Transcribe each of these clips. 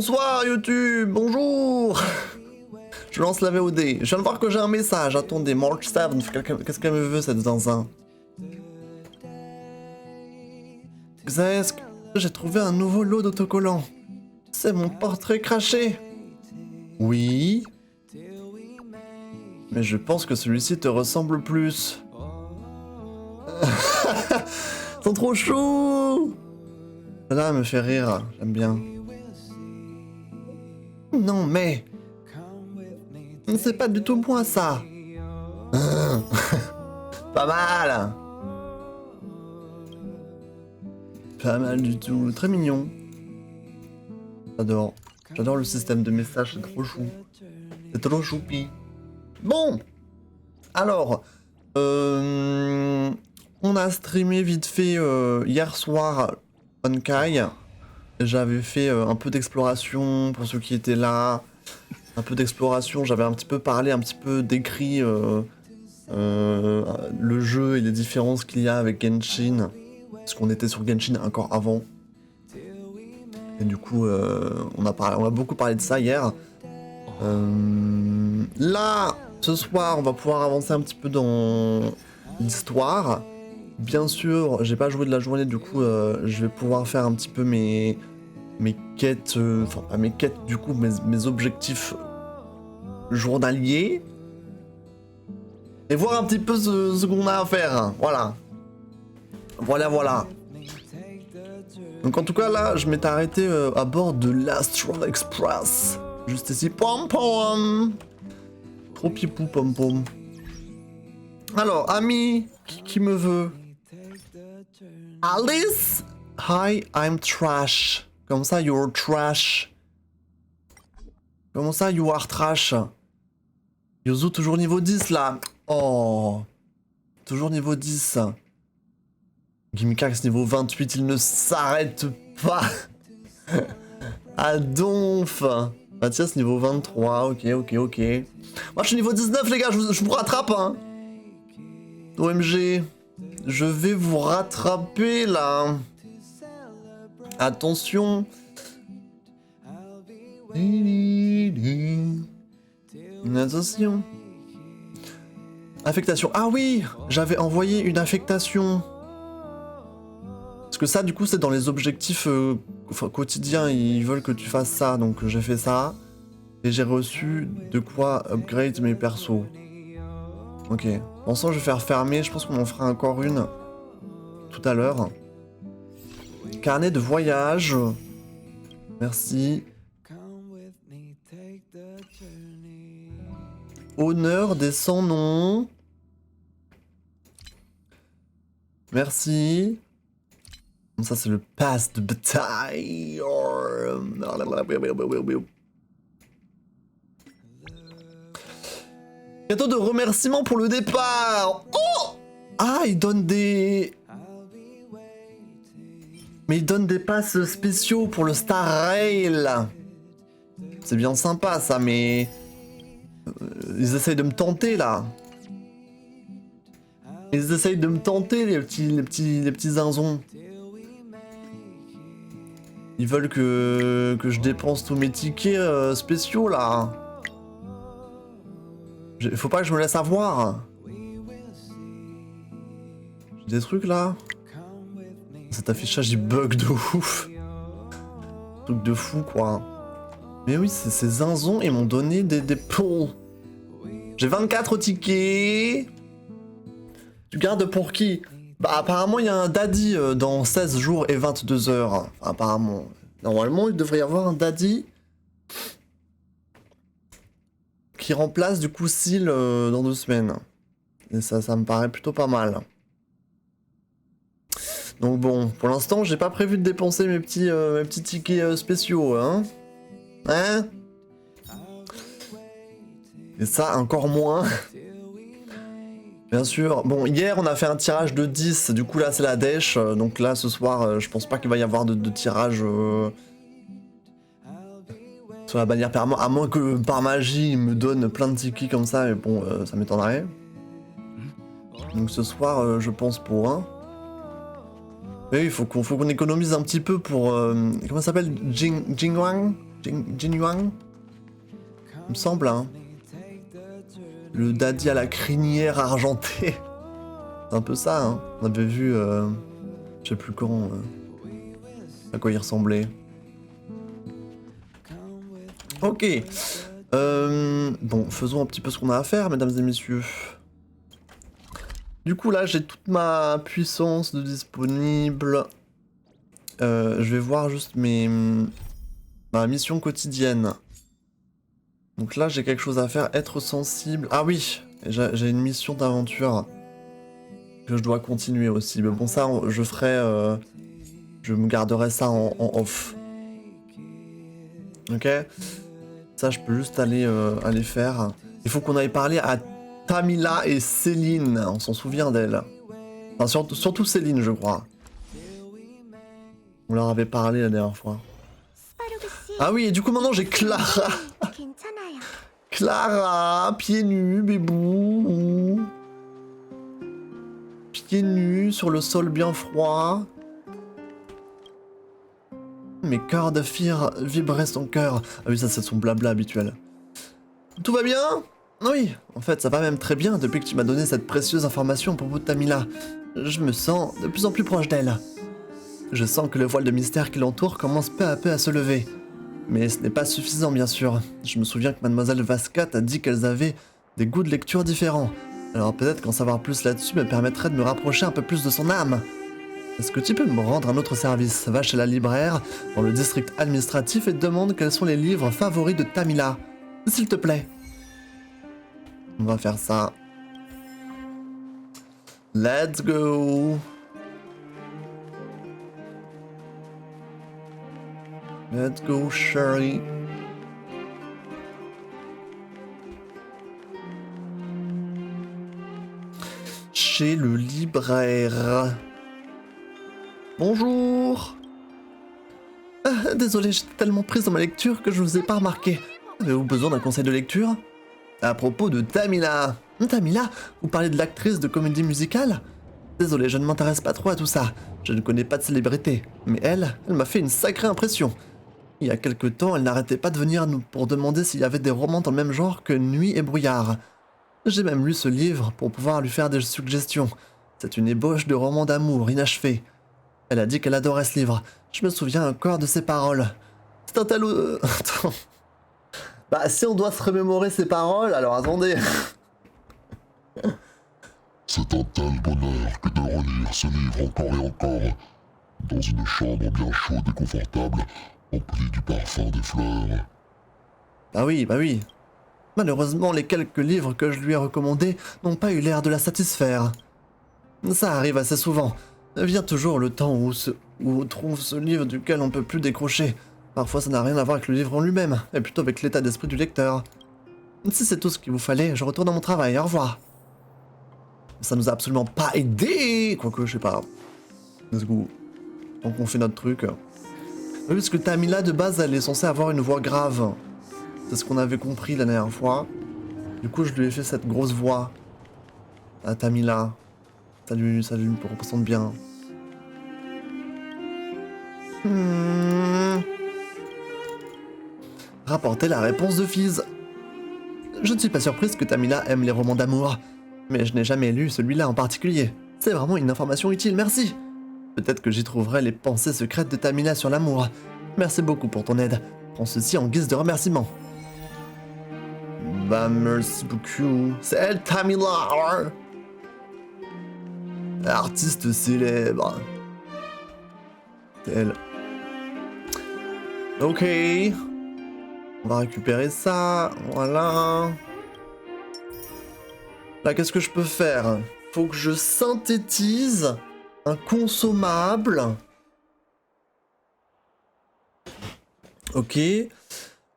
bonsoir YouTube, bonjour. Je lance la VOD. Je viens de voir que j'ai un message. Attendez, March 7, qu'est-ce qu'elle me veut cette zinzin? Xesk, j'ai trouvé un nouveau lot d'autocollants. C'est mon portrait craché. Oui. Mais je pense que celui-ci te ressemble plus. Ils sont trop choux. Celle-là, elle me fait rire, j'aime bien. Non mais... C'est pas du tout moi ça. Pas mal. Pas mal du tout, très mignon. J'adore. J'adore le système de message, c'est trop chou. C'est trop choupi. Bon. Alors, on a streamé vite fait hier soir Honkai. J'avais fait un peu d'exploration pour ceux qui étaient là. Un peu d'exploration, j'avais un petit peu parlé, un petit peu décrit le jeu et les différences qu'il y a avec Genshin. Parce qu'on était sur Genshin encore avant. Et du coup, on a beaucoup parlé de ça hier. Là, ce soir, on va pouvoir avancer un petit peu dans l'histoire. Bien sûr, j'ai pas joué de la journée, du coup, je vais pouvoir faire un petit peu mes quêtes, enfin pas mes quêtes, du coup, mes objectifs journaliers. Et voir un petit peu ce qu'on a à faire, voilà. Voilà. Donc en tout cas, là, je m'étais arrêté à bord de l'Astral Express. Juste ici, pom pom. Trop pipou pom pom. Alors, ami, qui me veut? Alice? Hi, I'm trash. Comme ça, you're trash. Comment ça, you are trash? Yuzu, toujours niveau 10, là. Oh. Toujours niveau 10. Gimikax, niveau 28, il ne s'arrête pas. Adonf. Mathias, niveau 23. Ok. Moi, je suis niveau 19, les gars. Je vous rattrape, hein. OMG. Je vais vous rattraper, là. Attention. Attention. Affectation. Ah oui, j'avais envoyé une affectation. Parce que ça, du coup, c'est dans les objectifs quotidiens. Ils veulent que tu fasses ça. Donc, j'ai fait ça. Et j'ai reçu de quoi upgrade mes persos. Ok. Bon, ça, je vais faire fermer. Je pense qu'on en fera encore une tout à l'heure. Carnet de voyage. Merci. Honneur des sans-noms. Merci. Ça, c'est le pass de bataille. Bientôt de remerciements pour le départ. Oh! Ah, il donne des... Mais il donne des passes spéciaux pour le Star Rail. C'est bien sympa, ça, mais... Ils essayent de me tenter, là. Ils essayent de me tenter, les petits zinzons. Ils veulent que je dépense tous mes tickets spéciaux, là. Faut pas que je me laisse avoir. J'ai des trucs, là. Cet affichage, il bug de ouf. Truc de fou, quoi. Mais oui, ces zinzons, ils m'ont donné des pulls. J'ai 24 tickets. Tu gardes pour qui? Bah apparemment, il y a un daddy dans 16 jours et 22 heures. Enfin, apparemment. Normalement, il devrait y avoir un daddy qui remplace du coup Seal dans 2 semaines. Et ça me paraît plutôt pas mal. Donc bon, pour l'instant, j'ai pas prévu de dépenser mes petits tickets spéciaux, hein. Hein? Et ça, encore moins. Bien sûr. Bon, hier, on a fait un tirage de 10. Du coup, là, c'est la dèche. Donc là, ce soir, je pense pas qu'il va y avoir de tirage sur la bannière permanente. À moins que, par magie, il me donne plein de tickets comme ça. Mais bon, ça m'étonnerait. Donc ce soir, je pense pour un. Mais oui, il faut qu'on économise un petit peu pour... comment ça s'appelle? Jingwang? Jin Yuang, il me semble, hein. Le daddy à la crinière argentée. C'est un peu ça, hein. On avait vu, je sais plus quand, à quoi il ressemblait. Ok. Bon, faisons un petit peu ce qu'on a à faire, mesdames et messieurs. Du coup, là, j'ai toute ma puissance de disponible. Je vais voir juste ma mission quotidienne. Donc là, j'ai quelque chose à faire, être sensible. Ah oui, j'ai une mission d'aventure que je dois continuer aussi. Mais bon, ça, je ferai... je me garderai ça en off. Ok? Ça, je peux juste aller faire. Il faut qu'on aille parler à Tamila et Céline. On s'en souvient d'elle. Enfin, surtout Céline, je crois. On leur avait parlé la dernière fois. Ah oui, et du coup, maintenant, j'ai Clara. Clara, pieds nus, bébou. Pieds nus, sur le sol bien froid. Mes cœurs de fire vibraient son cœur. Ah oui, ça, c'est son blabla habituel. Tout va bien? Oui, en fait, ça va même très bien depuis que tu m'as donné cette précieuse information à propos de Tamila. Je me sens de plus en plus proche d'elle. Je sens que le voile de mystère qui l'entoure commence peu à peu à se lever. Mais ce n'est pas suffisant, bien sûr. Je me souviens que Mademoiselle Vascat a dit qu'elles avaient des goûts de lecture différents. Alors peut-être qu'en savoir plus là-dessus me permettrait de me rapprocher un peu plus de son âme. Est-ce que tu peux me rendre un autre service? Va chez la libraire, dans le district administratif, et demande quels sont les livres favoris de Tamila. S'il te plaît. On va faire ça. Let's go. Let's go, Sherry. Chez le libraire. Bonjour. Désolé, j'étais tellement prise dans ma lecture que je vous ai pas remarqué. Avez-vous besoin d'un conseil de lecture? À propos de Tamila. Tamila? Vous parlez de l'actrice de comédie musicale? Désolé, je ne m'intéresse pas trop à tout ça. Je ne connais pas de célébrité. Mais elle m'a fait une sacrée impression. Il y a quelque temps, elle n'arrêtait pas de venir nous pour demander s'il y avait des romans dans le même genre que Nuit et Brouillard. J'ai même lu ce livre pour pouvoir lui faire des suggestions. C'est une ébauche de roman d'amour inachevé. Elle a dit qu'elle adorait ce livre. Je me souviens encore de ses paroles. C'est un tel... Attends. Bah, si on doit se remémorer ses paroles, alors attendez. C'est un tel bonheur que de relire ce livre encore et encore, dans une chambre bien chaude et confortable, emplie du parfum des fleurs. Bah oui. Malheureusement, les quelques livres que je lui ai recommandés n'ont pas eu l'air de la satisfaire. Ça arrive assez souvent. Vient toujours le temps où on trouve ce livre duquel on peut plus décrocher. Parfois, ça n'a rien à voir avec le livre en lui-même, mais plutôt avec l'état d'esprit du lecteur. Si c'est tout ce qu'il vous fallait, je retourne à mon travail. Au revoir. Ça nous a absolument pas aidé. Quoique, je sais pas. Let's go. Donc on fait notre truc. Oui, parce que Tamila, de base, elle est censée avoir une voix grave. C'est ce qu'on avait compris la dernière fois. Du coup, je lui ai fait cette grosse voix à Tamila. Ça lui représente bien. Rapporter la réponse de Fizz. Je ne suis pas surprise que Tamila aime les romans d'amour, mais je n'ai jamais lu celui-là en particulier. C'est vraiment une information utile, merci. Peut-être que j'y trouverai les pensées secrètes de Tamila sur l'amour. Merci beaucoup pour ton aide. Prends ceci en guise de remerciement. Bah merci beaucoup. C'est elle, Tamila. Artiste célèbre. C'est elle. Ok. On va récupérer ça. Voilà. Là, qu'est-ce que je peux faire? Faut que je synthétise un consommable. Ok.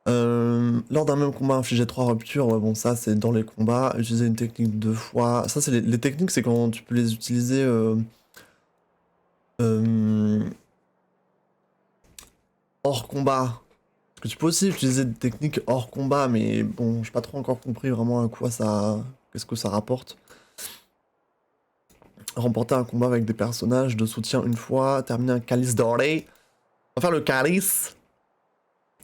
Lors d'un même combat, infliger 3 ruptures. Ouais, bon, ça, c'est dans les combats. Utiliser une technique 2 fois. Ça, c'est les techniques, c'est quand tu peux les utiliser... hors combat. Parce que tu peux aussi utiliser des techniques hors combat, mais bon, j'ai pas trop encore compris vraiment à quoi ça... Qu'est-ce que ça rapporte. Remporter un combat avec des personnages de soutien une fois. Terminer un calice doré. On va faire le calice.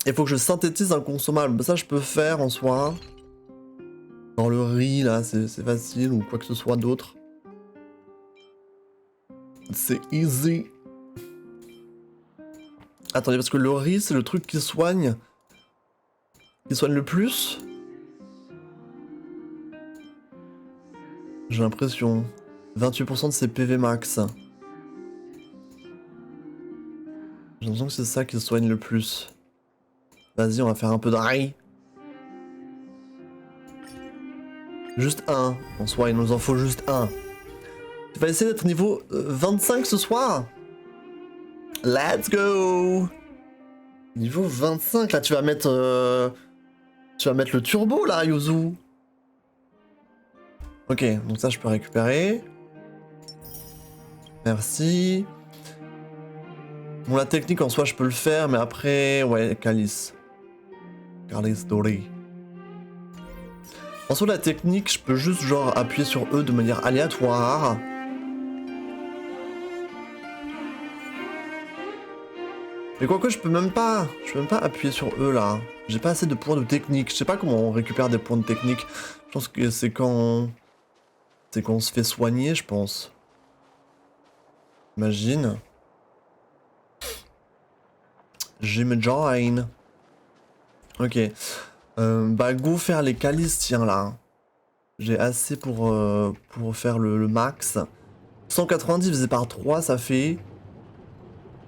Il faut que je synthétise un consommable. Ça, je peux faire en soi. Dans le riz, là, c'est facile, ou quoi que ce soit d'autre. C'est easy. Attendez, parce que le riz, c'est le truc qui soigne. Qui soigne le plus. J'ai l'impression. 28% de ses PV max. J'ai l'impression que c'est ça qui soigne le plus. Vas-y, on va faire un peu de riz. Juste un. En soi, il nous en faut juste un. Tu vas essayer d'être niveau 25 ce soir? Let's go! Niveau 25, là, tu vas mettre le turbo, là, Yuzu. Ok, donc ça, je peux récupérer. Merci. Bon, la technique, en soi, je peux le faire, mais après, ouais, Calice. Calice doré. En soi, la technique, je peux juste, genre, appuyer sur E de manière aléatoire. Mais quoique, je peux même pas appuyer sur E, là. J'ai pas assez de points de technique. Je sais pas comment on récupère des points de technique. Je pense que c'est quand... C'est quand on se fait soigner, je pense. Imagine. J'imagine. Ok. Bah, go faire les calices, tiens, là. J'ai assez pour faire le max. 190 divisé par 3, ça fait...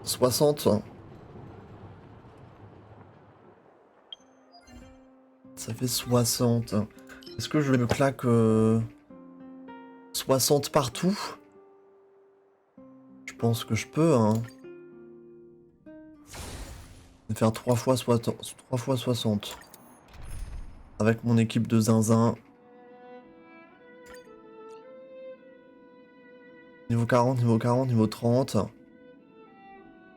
60. Ça fait 60. Est-ce que je me claque 60 partout? Je pense que je peux, hein. Je vais faire 3 fois 60. Avec mon équipe de zinzin. Niveau 40, niveau 40, niveau 30.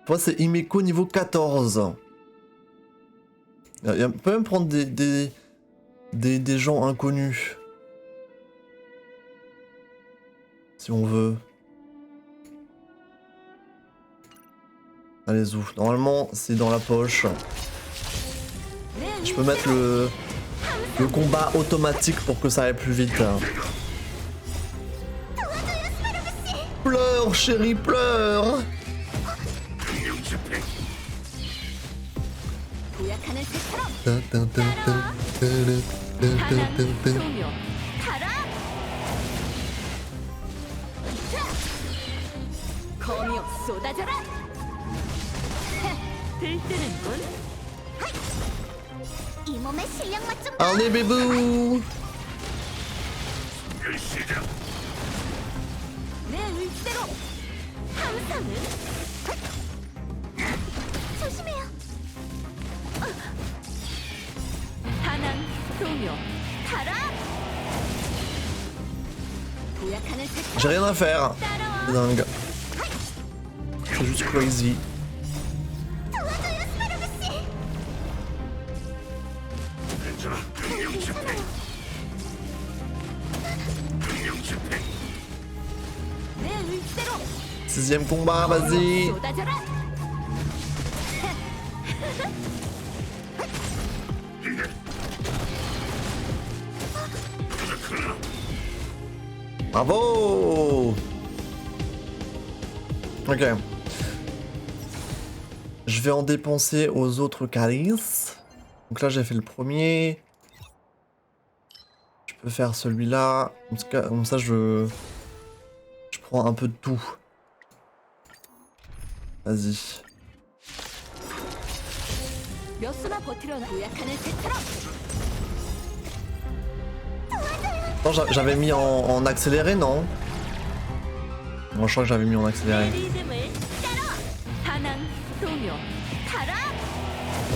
Moi, c'est Himeko niveau 14. On peut même prendre des gens inconnus. Si on veut. Allez, zou. Normalement, c'est dans la poche. Je peux mettre le combat automatique pour que ça aille plus vite. Pleure, chérie, pleure. Allez, bébou. J'ai rien à faire. C'est dingue. C'est juste crazy. Sixième combat, vas-y. Bravo. Ok. Je vais en dépenser aux autres calices. Donc là, j'ai fait le premier. Je peux faire celui-là. Comme ça, je prends un peu de tout. Vas-y. Non, j'avais mis en accéléré, non? Non, je crois que j'avais mis en accéléré.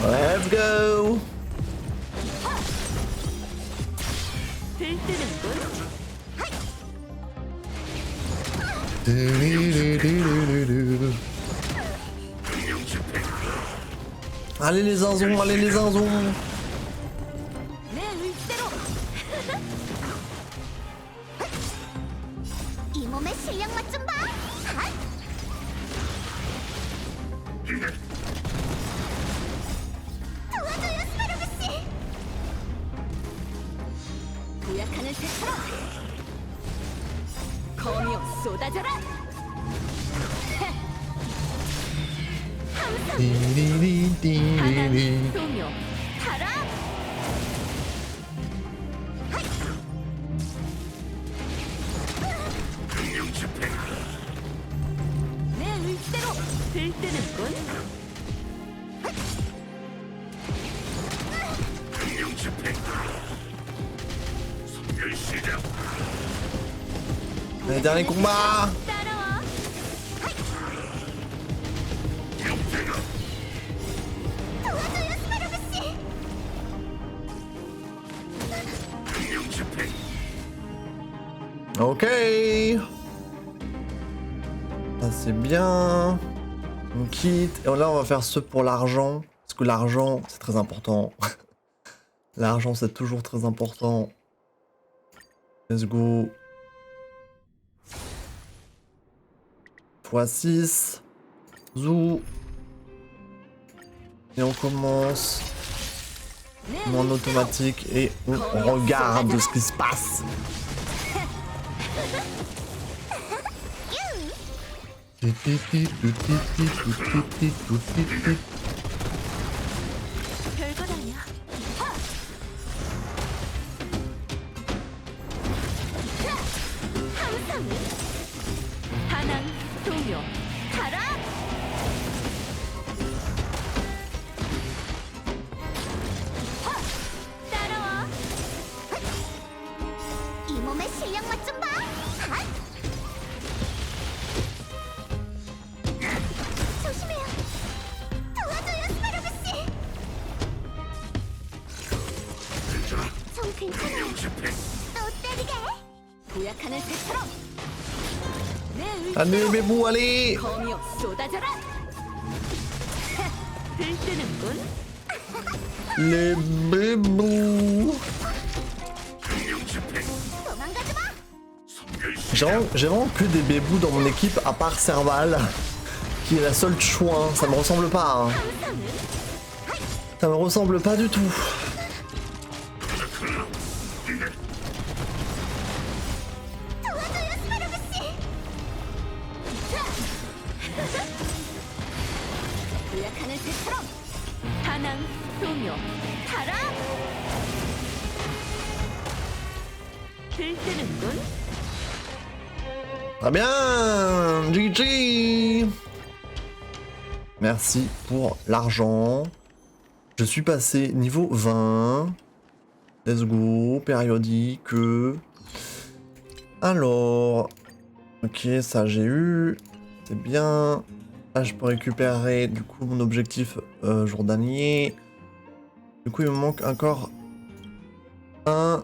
Let's go! Allez les zinzons, allez les zinzons! 부약하는 새처럼 거미여 쏟아져라. 항상 띠리리띠리리. 소묘 타라. 내 의지대로 들뜨는군. 네, dernier combat. 따라와. 도와줘요, 스파르그 씨. Ok. Ça c'est bien. On quitte. Et là on va faire ce pour l'argent. Parce que l'argent c'est très important. L'argent c'est toujours très important. Let's go. x6. Zou. Et on commence en automatique et on regarde ce qui se passe. 별것 아니야. 항상은 반항 소묘 타라. 따라와. 이 몸의 실력 맛 좀 봐. 조심해요. 도와줘요, 스파르그 씨. 좀 괜찮아요. 또 때리게. 도약하는 새처럼. 내 Allez 의지대로 bébou, allez. 거미여 쏟아져라. 들뜨는군. Les bébous. 도망가지 마. J'ai vraiment que des bébous dans mon équipe à part Serval, qui est la seule chouin. Ça me ressemble pas. Hein. 항상은 Ça me ressemble pas du tout. 도와줘요, 스파르그 씨. 도약하는 새처럼 반항 소묘 타라. 들뜨는군. Très bien. GG. Merci pour l'argent. Je suis passé niveau 20. Let's go. Périodique. Alors. Ok, ça j'ai eu. C'est bien. Là, je peux récupérer du coup mon objectif journalier. Du coup, il me manque encore un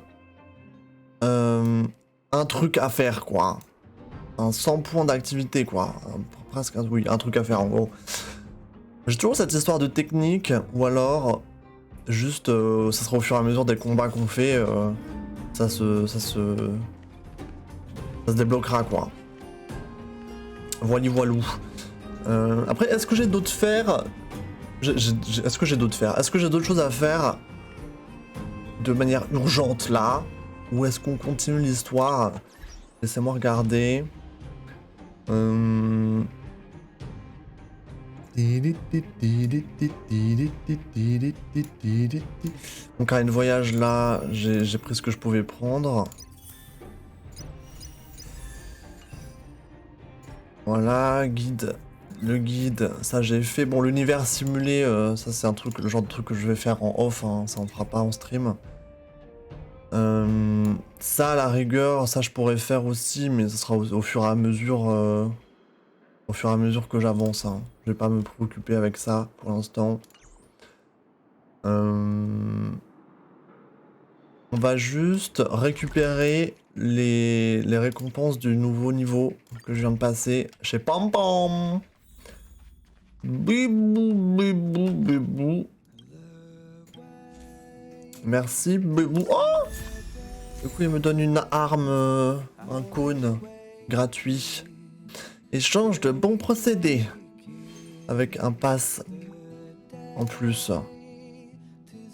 truc à faire, quoi. Un 100 points d'activité, quoi. Presque, oui, un truc à faire, en gros. J'ai toujours cette histoire de technique, ou alors, juste, ça sera au fur et à mesure des combats qu'on fait, ça se débloquera, quoi. Voilou. Après, est-ce que j'ai d'autres fers? Est-ce que j'ai d'autres fers? Est-ce que j'ai d'autres choses à faire de manière urgente là? Ou est-ce qu'on continue l'histoire? Laissez-moi regarder. Donc à une voyage là, j'ai pris ce que je pouvais prendre. Voilà, guide. Le guide, ça j'ai fait. Bon, l'univers simulé, ça c'est un truc, le genre de truc que je vais faire en off, hein, ça on fera pas en stream. Ça, à la rigueur, ça je pourrais faire aussi, mais ça sera au fur et à mesure, que j'avance. Hein. Je vais pas me préoccuper avec ça pour l'instant. On va juste récupérer les récompenses du nouveau niveau que je viens de passer chez Pam Pam. Bibou. Merci, bibou. Oh! Du coup, il me donne une arme, un cône gratuit. Échange de bons procédés. Avec un pass en plus.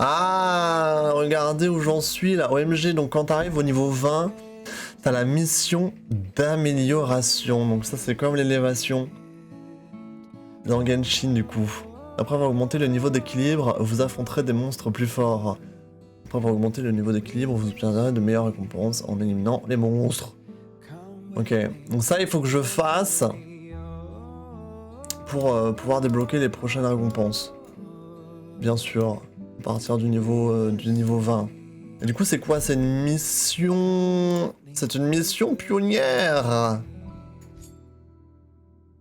Ah, regardez où j'en suis là. OMG, donc quand t'arrives au niveau 20, t'as la mission d'amélioration. Donc ça c'est comme l'élévation dans Genshin du coup. Après avoir augmenté le niveau d'équilibre, vous affronterez des monstres plus forts. Après avoir augmenté le niveau d'équilibre, vous obtiendrez de meilleures récompenses en éliminant les monstres. Ok, donc ça il faut que je fasse pour pouvoir débloquer les prochaines récompenses. Bien sûr, à partir du niveau 20. Et du coup c'est quoi? C'est une mission... C'est une mission pionnière.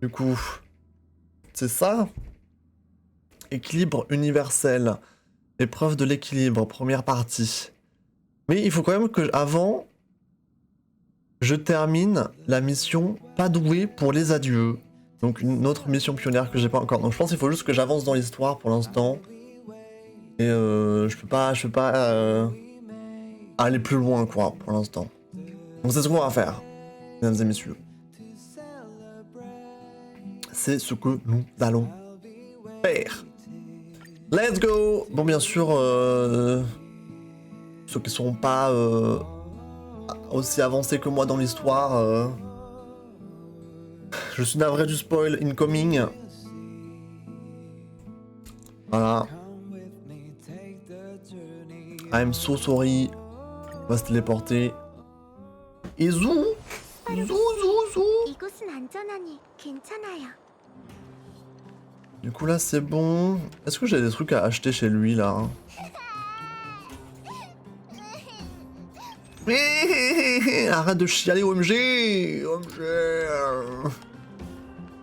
Du coup, c'est ça? Équilibre universel. Épreuve de l'équilibre, première partie. Mais il faut quand même que, avant, je termine la mission pas douée pour les adieux. Donc une autre mission pionnière que j'ai pas encore. Donc je pense qu'il faut juste que j'avance dans l'histoire pour l'instant. Et je peux pas aller plus loin quoi pour l'instant. Donc c'est ce qu'on va faire, mesdames et messieurs. C'est ce que nous allons faire. Let's go! Bon, bien sûr, ceux qui sont pas aussi avancés que moi dans l'histoire, je suis navré du spoil incoming. Voilà. I'm so sorry. On va se téléporter. Et zou! Zou! 이곳은 안전하니 괜찮아요. Du coup là c'est bon. Est-ce que j'ai des trucs à acheter chez lui là? Arrête de chialer OMG! OMG!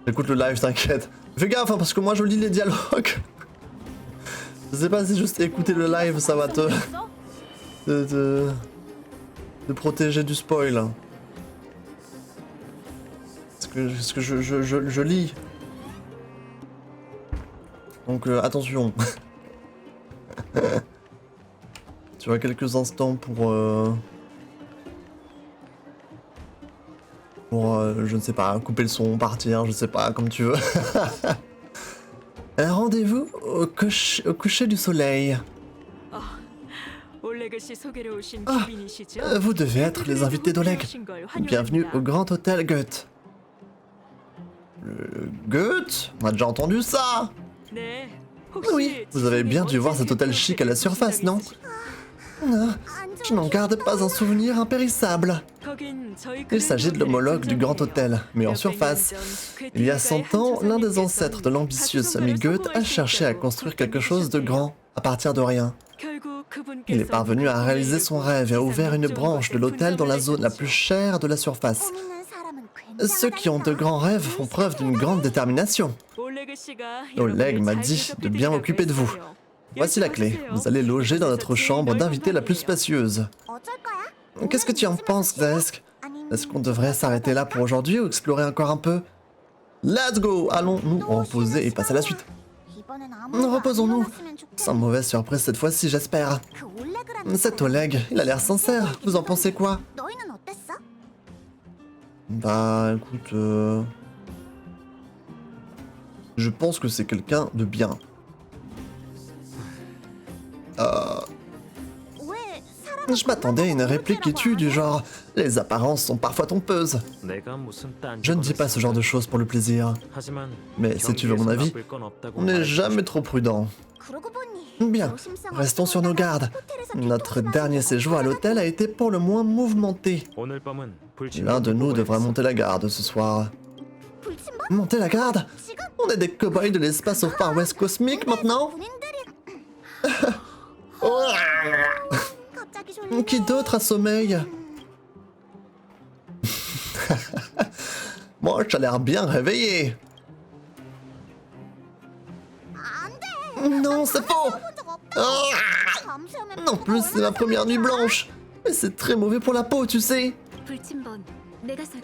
Écoute le live, t'inquiète. Fais gaffe hein, parce que moi je lis les dialogues. Je sais pas si juste écouter le live ça va te protéger du spoil. Parce que je lis. Donc attention. Tu as quelques instants pour je ne sais pas, couper le son, partir, je sais pas, comme tu veux. Un rendez-vous au coucher du soleil. Vous devez être les invités d'Oleg. Bienvenue au Grand Hôtel Goethe. Le Goethe? On a déjà entendu ça? Oui, vous avez bien dû voir cet hôtel chic à la surface, non? Non, je n'en garde pas un souvenir impérissable. Il s'agit de l'homologue du Grand Hôtel, mais en surface. Il y a 100 ans, l'un des ancêtres de l'ambitieux Sami Goethe a cherché à construire quelque chose de grand, à partir de rien. Il est parvenu à réaliser son rêve et a ouvert une branche de l'hôtel dans la zone la plus chère de la surface. Ceux qui ont de grands rêves font preuve d'une grande détermination. Oleg m'a dit de bien m'occuper de vous. Voici la clé. Vous allez loger dans notre chambre d'invité la plus spacieuse. Qu'est-ce que tu en penses, Zesk? Est-ce qu'on devrait s'arrêter là pour aujourd'hui ou explorer encore un peu? Let's go! Allons nous reposer et passer à la suite. Reposons-nous. Sans mauvaise surprise cette fois-ci, j'espère. Cet Oleg, il a l'air sincère. Vous en pensez quoi? Bah, écoute... Je pense que c'est quelqu'un de bien. Je m'attendais à une réplique qui tue du genre « Les apparences sont parfois trompeuses ». Je ne dis pas ce genre de choses pour le plaisir. Mais si tu veux mon avis, on n'est jamais trop prudent. Bien, restons sur nos gardes. Notre dernier séjour à l'hôtel a été pour le moins mouvementé. L'un de nous devra monter la garde ce soir. Monter la garde? On est des cow-boys de l'espace au Far West cosmique maintenant? Qui d'autre a sommeil? Moi, tu as l'air bien réveillé. Non, c'est faux. En plus, c'est ma première nuit blanche. Mais c'est très mauvais pour la peau, tu sais.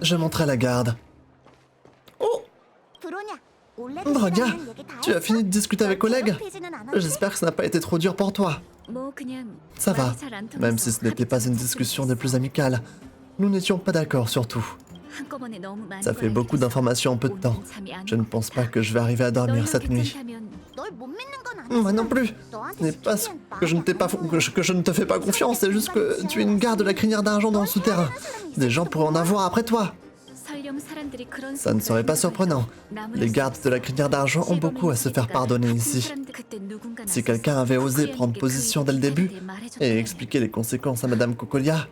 Je monterai la garde. Oh! Bronya, tu as fini de discuter avec Oleg? J'espère que ça n'a pas été trop dur pour toi. Ça va, même si ce n'était pas une discussion des plus amicales. Nous n'étions pas d'accord sur tout. Ça fait beaucoup d'informations en peu de temps. Je ne pense pas que je vais arriver à dormir cette nuit. Moi non plus. Ce n'est pas que je ne te fais pas confiance, c'est juste que tu es une garde de la crinière d'argent dans le souterrain. Des gens pourraient en avoir après toi. Ça ne serait pas surprenant. Les gardes de la crinière d'argent ont beaucoup à se faire pardonner ici. Si quelqu'un avait osé prendre position dès le début et expliquer les conséquences à Madame Cocolia,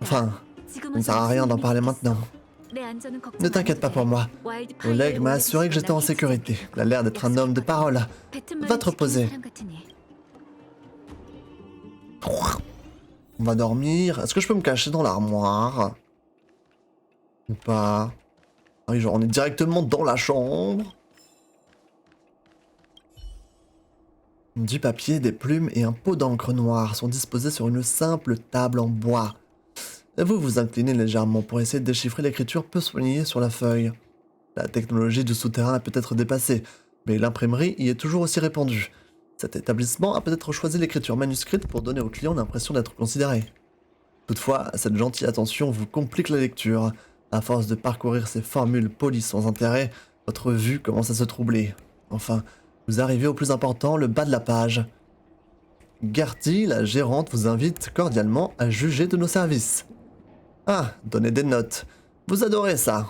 enfin, ça ne sert à rien d'en parler maintenant. Ne t'inquiète pas pour moi. Oleg m'a assuré que j'étais en sécurité. Il a l'air d'être un homme de parole. Va te reposer. On va dormir. Est-ce que je peux me cacher dans l'armoire? Ou pas? Ah oui, genre on est directement dans la chambre. Du papier, des plumes et un pot d'encre noire sont disposés sur une simple table en bois. Vous vous inclinez légèrement pour essayer de déchiffrer l'écriture peu soignée sur la feuille. La technologie du souterrain est peut-être dépassée, mais l'imprimerie y est toujours aussi répandue. Cet établissement a peut-être choisi l'écriture manuscrite pour donner aux clients l'impression d'être considérés. Toutefois, cette gentille attention vous complique la lecture. À force de parcourir ces formules polies sans intérêt, votre vue commence à se troubler. Enfin, vous arrivez au plus important, le bas de la page. Gertie, la gérante, vous invite cordialement à juger de nos services. Ah, donnez des notes. Vous adorez ça.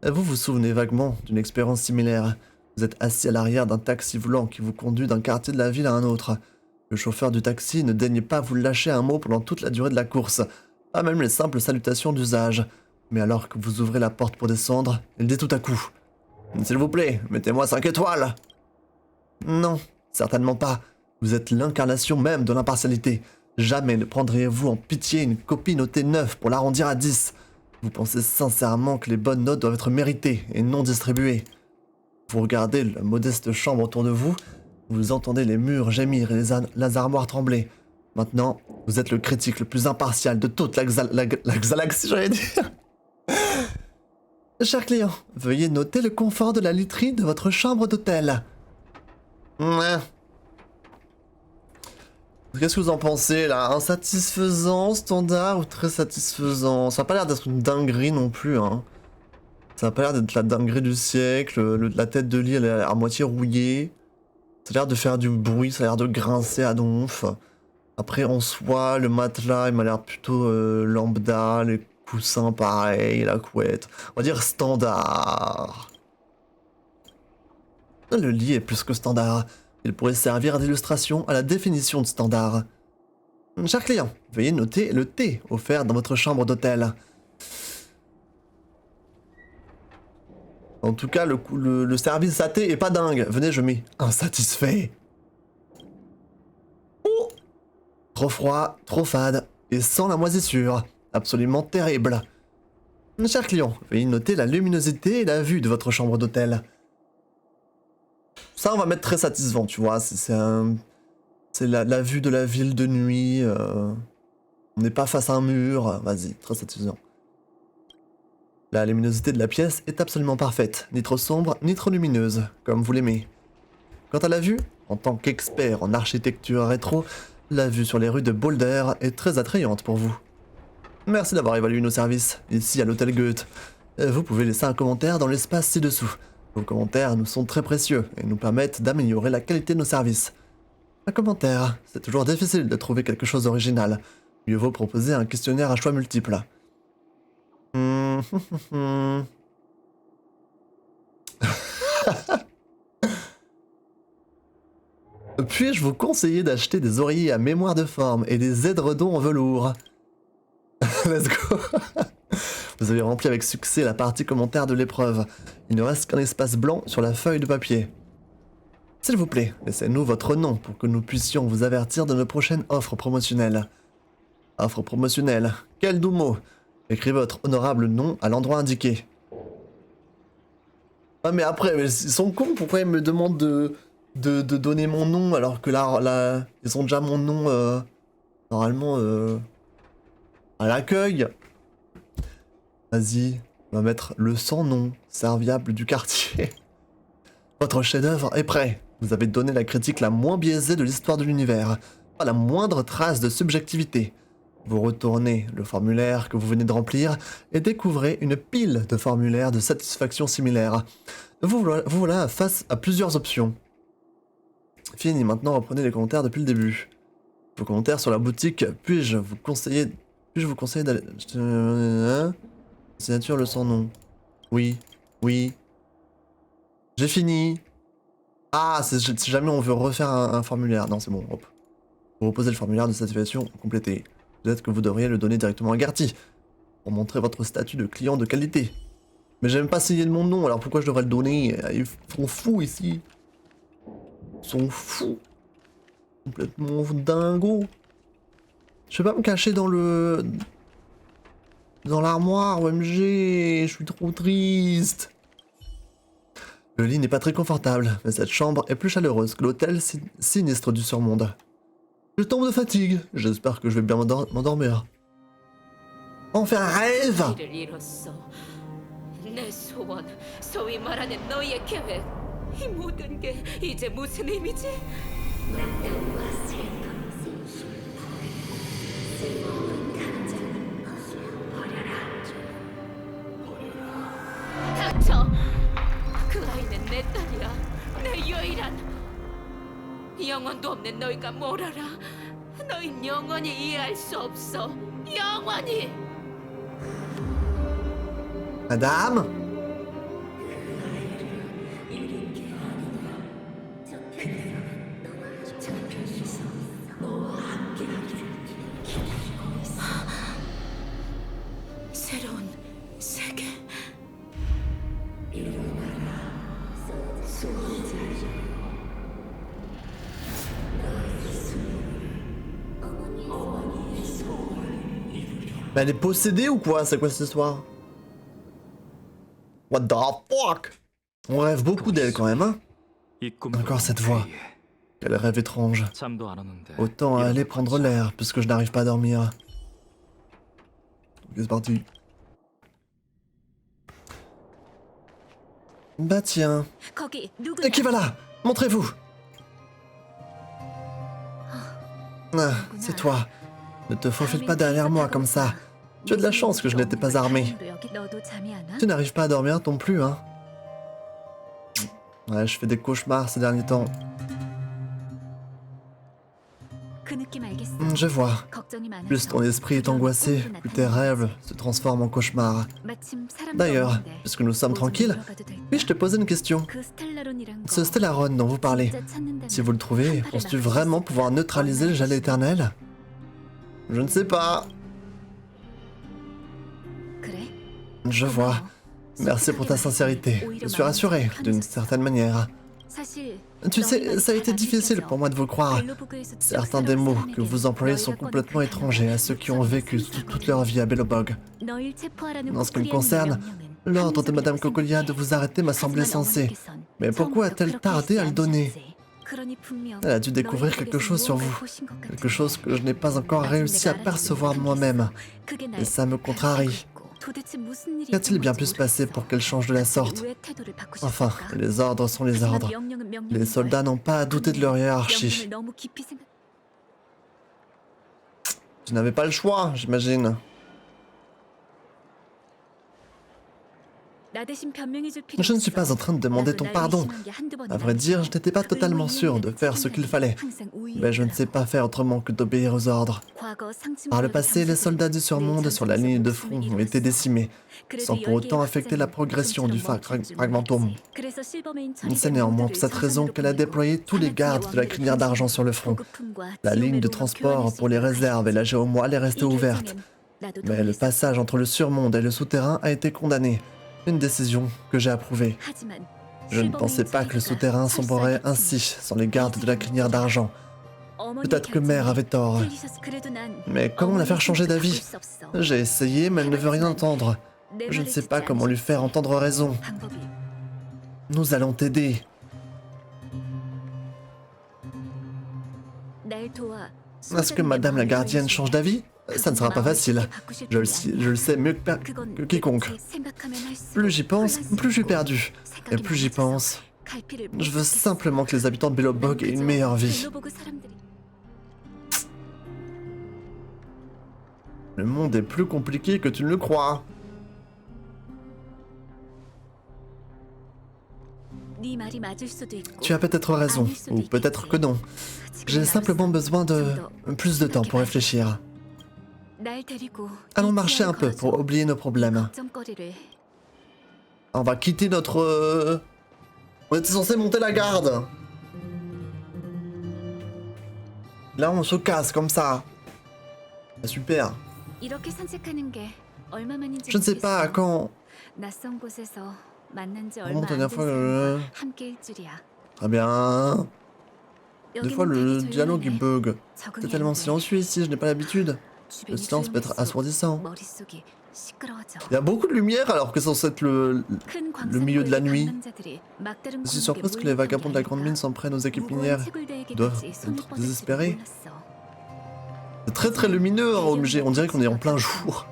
Vous vous souvenez vaguement d'une expérience similaire. Vous êtes assis à l'arrière d'un taxi volant qui vous conduit d'un quartier de la ville à un autre. Le chauffeur du taxi ne daigne pas vous lâcher un mot pendant toute la durée de la course, pas même les simples salutations d'usage. Mais alors que vous ouvrez la porte pour descendre, il dit tout à coup « S'il vous plaît, mettez-moi 5 étoiles !» Non, certainement pas. Vous êtes l'incarnation même de l'impartialité. Jamais ne prendriez-vous en pitié une copie notée 9 pour l'arrondir à 10. Vous pensez sincèrement que les bonnes notes doivent être méritées et non distribuées. Vous regardez la modeste chambre autour de vous, vous entendez les murs gémir et les armoires trembler. Maintenant, vous êtes le critique le plus impartial de toute la galaxie, j'allais dire. Cher client, veuillez noter le confort de la literie de votre chambre d'hôtel. Qu'est-ce que vous en pensez là? Insatisfaisant, standard ou très satisfaisant? Ça a pas l'air d'être une dinguerie non plus, hein. Ça a pas l'air d'être la dinguerie du siècle. La tête de lit elle est à moitié rouillée. Ça a l'air de faire du bruit, ça a l'air de grincer à donf. Après en soi, le matelas il m'a l'air plutôt lambda, les coussins pareil, la couette. On va dire standard. Le lit est plus que standard. Il pourrait servir d'illustration à la définition de standard. Cher client, veuillez noter le thé offert dans votre chambre d'hôtel. En tout cas, le service à thé est pas dingue. Venez, je mets insatisfait. Oh, trop froid, trop fade, et sans la moisissure. Absolument terrible. Cher client, veuillez noter la luminosité et la vue de votre chambre d'hôtel. Ça, on va mettre très satisfaisant, tu vois. C'est la vue de la ville de nuit. On n'est pas face à un mur. Vas-y, très satisfaisant. La luminosité de la pièce est absolument parfaite. Ni trop sombre, ni trop lumineuse, comme vous l'aimez. Quant à la vue, en tant qu'expert en architecture rétro, la vue sur les rues de Boulder est très attrayante pour vous. Merci d'avoir évalué nos services, ici à l'hôtel Goethe. Vous pouvez laisser un commentaire dans l'espace ci-dessous. Vos commentaires nous sont très précieux et nous permettent d'améliorer la qualité de nos services. Un commentaire, c'est toujours difficile de trouver quelque chose d'original. Mieux vaut proposer un questionnaire à choix multiples. Puis-je vous conseiller d'acheter des oreillers à mémoire de forme et des édredons en velours? Let's go. Vous avez rempli avec succès la partie commentaire de l'épreuve. Il ne reste qu'un espace blanc sur la feuille de papier. S'il vous plaît, laissez-nous votre nom pour que nous puissions vous avertir de nos prochaines offres promotionnelles. Offre promotionnelle, quel doux mot. Écrivez votre honorable nom à l'endroit indiqué. Ah mais après, ils sont cons, pourquoi ils me demandent de donner mon nom alors que là ils ont déjà mon nom normalement à l'accueil. Vas-y, on va mettre le sans-nom serviable du quartier. Votre chef-d'œuvre est prêt. Vous avez donné la critique la moins biaisée de l'histoire de l'univers. Pas la moindre trace de subjectivité. Vous retournez le formulaire que vous venez de remplir et découvrez une pile de formulaires de satisfaction similaires. Vous voilà face à plusieurs options. Fini, maintenant reprenez les commentaires depuis le début. Vos commentaires sur la boutique, puis-je vous conseiller d'aller... Signature le sans nom. Oui, oui. J'ai fini. Ah, si jamais on veut refaire un formulaire. Non, c'est bon, hop. Vous reposez le formulaire de satisfaction complété. Peut-être que vous devriez le donner directement à Garty, pour montrer votre statut de client de qualité. Mais j'ai même pas signé de mon nom, alors pourquoi je devrais le donner? Ils sont fous ici. Ils sont fous. Complètement dingo. Je vais pas me cacher dans le... dans l'armoire, OMG, je suis trop triste. Le lit n'est pas très confortable, mais cette chambre est plus chaleureuse que l'hôtel sinistre du surmonde. Je tombe de fatigue, j'espère que je vais bien m'endormir. On fait un rêve! 내 소원, 소위 말하는 너희의 계획, 이 모든 게 이제 무슨 의미지? 닥쳐! 그 아이는 내 딸이야, 내 유일한. 영혼도 없는 너희가 뭘 알아? 너흰 영원히 이해할 수 없어, 영원히! Madame? 새로운 세계. Mais elle est possédée ou quoi? C'est quoi cette histoire? What the fuck? On rêve beaucoup d'elle quand même, hein? Encore cette voix. Quel rêve étrange. Autant aller prendre l'air, puisque je n'arrive pas à dormir. Ok, c'est parti. Bah tiens. Et qui va là? Montrez-vous. Ah, c'est toi. Ne te faufile pas derrière moi comme ça. Tu as de la chance que je n'étais pas armé. Tu n'arrives pas à dormir non plus, hein? Ouais, je fais des cauchemars ces derniers temps. Je vois. Plus ton esprit est angoissé, plus tes rêves se transforment en cauchemars. D'ailleurs, puisque nous sommes tranquilles, puis-je te poser une question? Ce Stellaron dont vous parlez, si vous le trouvez, penses-tu vraiment pouvoir neutraliser le gel éternel? Je ne sais pas. Je vois. Merci pour ta sincérité. Je suis rassuré, d'une certaine manière. Tu sais, ça a été difficile pour moi de vous croire. Certains des mots que vous employez sont complètement étrangers à ceux qui ont vécu toute leur vie à Belobog. En ce qui me concerne, l'ordre de Madame Cocolia de vous arrêter m'a semblé sensé. Mais pourquoi a-t-elle tardé à le donner? Elle a dû découvrir quelque chose sur vous. Quelque chose que je n'ai pas encore réussi à percevoir moi-même. Et ça me contrarie. Qu'a-t-il bien pu se passer pour qu'elle change de la sorte? Enfin, les ordres sont les ordres. Les soldats n'ont pas à douter de leur hiérarchie. Tu n'avais pas le choix, j'imagine. Je ne suis pas en train de demander ton pardon. À vrai dire, je n'étais pas totalement sûr de faire ce qu'il fallait. Mais je ne sais pas faire autrement que d'obéir aux ordres. Par le passé, les soldats du surmonde sur la ligne de front ont été décimés, sans pour autant affecter la progression du fragmentum. C'est néanmoins pour cette raison qu'elle a déployé tous les gardes de la crinière d'argent sur le front. La ligne de transport pour les réserves et la géomoelle est restée ouverte. Mais le passage entre le surmonde et le souterrain a été condamné. Une décision que j'ai approuvée. Je ne pensais pas que le souterrain sombrerait ainsi sans les gardes de la crinière d'argent. Peut-être que Mère avait tort. Mais comment la faire changer d'avis? J'ai essayé, mais elle ne veut rien entendre. Je ne sais pas comment lui faire entendre raison. Nous allons t'aider. Est-ce que Madame la gardienne change d'avis? Ça ne sera pas facile. Je le sais mieux que quiconque. Plus j'y pense, plus je suis perdu. Et plus j'y pense, je veux simplement que les habitants de Belobog aient une meilleure vie. Le monde est plus compliqué que tu ne le crois. Tu as peut-être raison, ou peut-être que non. J'ai simplement besoin de plus de temps pour réfléchir. Allons marcher un peu pour oublier nos problèmes. On va quitter notre... On était censé monter la garde. Là, on se casse comme ça. Ah, super. Je ne sais pas à quand... Vraiment, dernière fois, Très bien. Des fois, le dialogue, il bug. C'est tellement silencieux ici, je n'ai pas l'habitude. Le silence peut être assourdissant. Il y a beaucoup de lumière alors que c'est censé être le milieu de la nuit. Je suis surprise que les vagabonds de la grande mine s'en prennent aux équipes minières. Ils doivent être désespérés. C'est très très lumineux, hein, OMG. On dirait qu'on est en plein jour.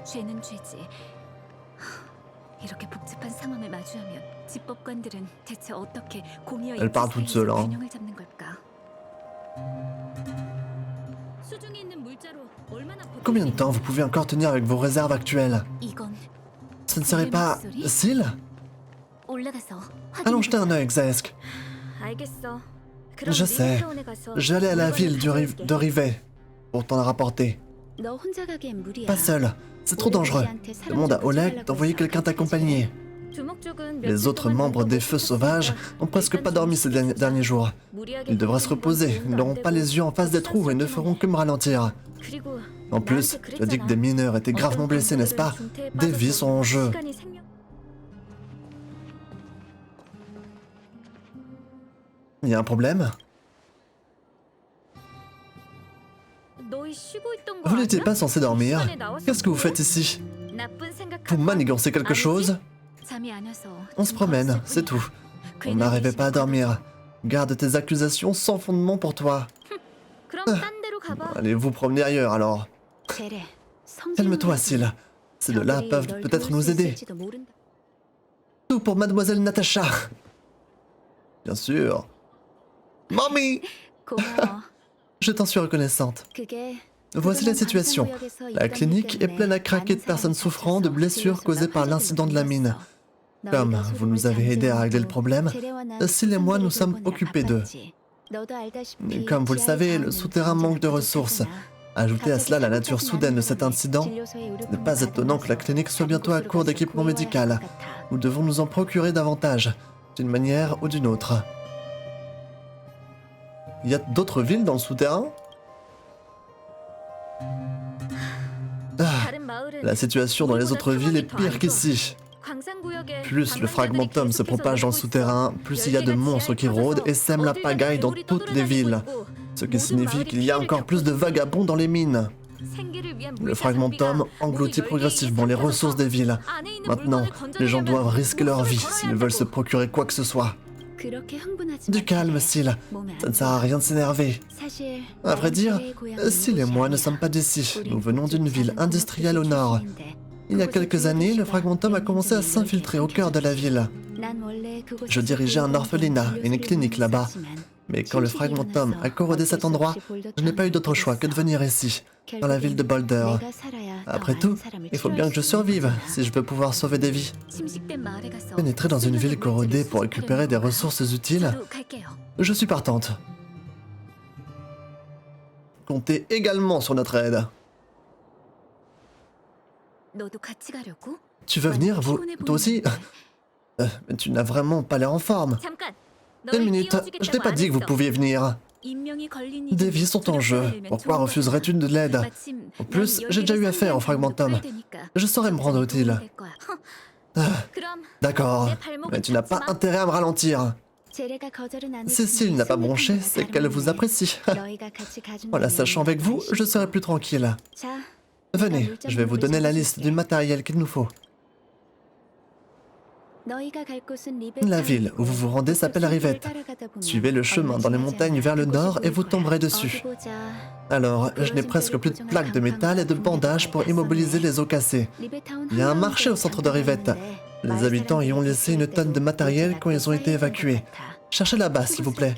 Elle parle toute seule, hein. Combien de temps vous pouvez encore tenir avec vos réserves actuelles? Ce ne serait pas... Syl? Allons jeter un œil, Xesk. Je sais. Je vais aller à la ville de Rivet pour t'en rapporter. Pas seul. C'est trop dangereux. Demande à Oleg d'envoyer quelqu'un t'accompagner. Les autres membres des Feux Sauvages n'ont presque pas dormi ces derniers jours. Ils devraient se reposer, ils n'auront pas les yeux en face des trous et ne feront que me ralentir. En plus, tu as dit que des mineurs étaient gravement blessés, n'est-ce pas? Des vies sont en jeu. Il y a un problème? Vous n'étiez pas censé dormir? Qu'est-ce que vous faites ici? Vous manigancez quelque chose? On se promène, c'est tout. On n'arrivait pas à dormir. Garde tes accusations sans fondement pour toi. Allez vous promener ailleurs alors. Calme-toi, Syl. Ces deux-là peuvent peut-être nous aider. Tout pour Mademoiselle Natacha. Bien sûr. Mamie! Je t'en suis reconnaissante. Voici la situation. La clinique est pleine à craquer de personnes souffrant de blessures causées par l'incident de la mine. Comme vous nous avez aidé à régler le problème, Syl et moi nous sommes occupés d'eux. Comme vous le savez, le souterrain manque de ressources. Ajoutez à cela la nature soudaine de cet incident, ce n'est pas étonnant que la clinique soit bientôt à court d'équipement médical. Nous devons nous en procurer davantage, d'une manière ou d'une autre. Il y a d'autres villes dans le souterrain? La situation dans les autres villes est pire qu'ici. Plus le fragmentum se propage dans le souterrain, plus il y a de monstres qui rôdent et sèment la pagaille dans toutes les villes. Ce qui signifie qu'il y a encore plus de vagabonds dans les mines. Le fragmentum engloutit progressivement les ressources des villes. Maintenant, les gens doivent risquer leur vie s'ils veulent se procurer quoi que ce soit. Du calme, Syl. Ça ne sert à rien de s'énerver. À vrai dire, Syl et moi ne sommes pas d'ici. Nous venons d'une ville industrielle au nord. Il y a quelques années, le fragmentum a commencé à s'infiltrer au cœur de la ville. Je dirigeais un orphelinat et une clinique là-bas. Mais quand le fragmentum a corrodé cet endroit, je n'ai pas eu d'autre choix que de venir ici, dans la ville de Boulder. Après tout, il faut bien que je survive si je veux pouvoir sauver des vies. Pénétrer dans une ville corrodée pour récupérer des ressources utiles, je suis partante. Comptez également sur notre aide. Tu veux venir, vous? Toi aussi? Mais tu n'as vraiment pas l'air en forme. Une minute, je t'ai pas dit que vous pouviez venir. Des vies sont en jeu. Pourquoi refuserais-tu de l'aide? En plus, j'ai déjà eu affaire au fragmentum. Je saurais me rendre utile. D'accord, mais tu n'as pas intérêt à me ralentir. Si Syl n'a pas bronché, c'est qu'elle vous apprécie. En la sachant avec vous, je serai plus tranquille. Venez, je vais vous donner la liste du matériel qu'il nous faut. La ville où vous vous rendez s'appelle Rivet. Suivez le chemin dans les montagnes vers le nord et vous tomberez dessus. Alors, je n'ai presque plus de plaques de métal et de bandages pour immobiliser les os cassés. Il y a un marché au centre de Rivet. Les habitants y ont laissé une tonne de matériel quand ils ont été évacués. Cherchez là-bas, s'il vous plaît.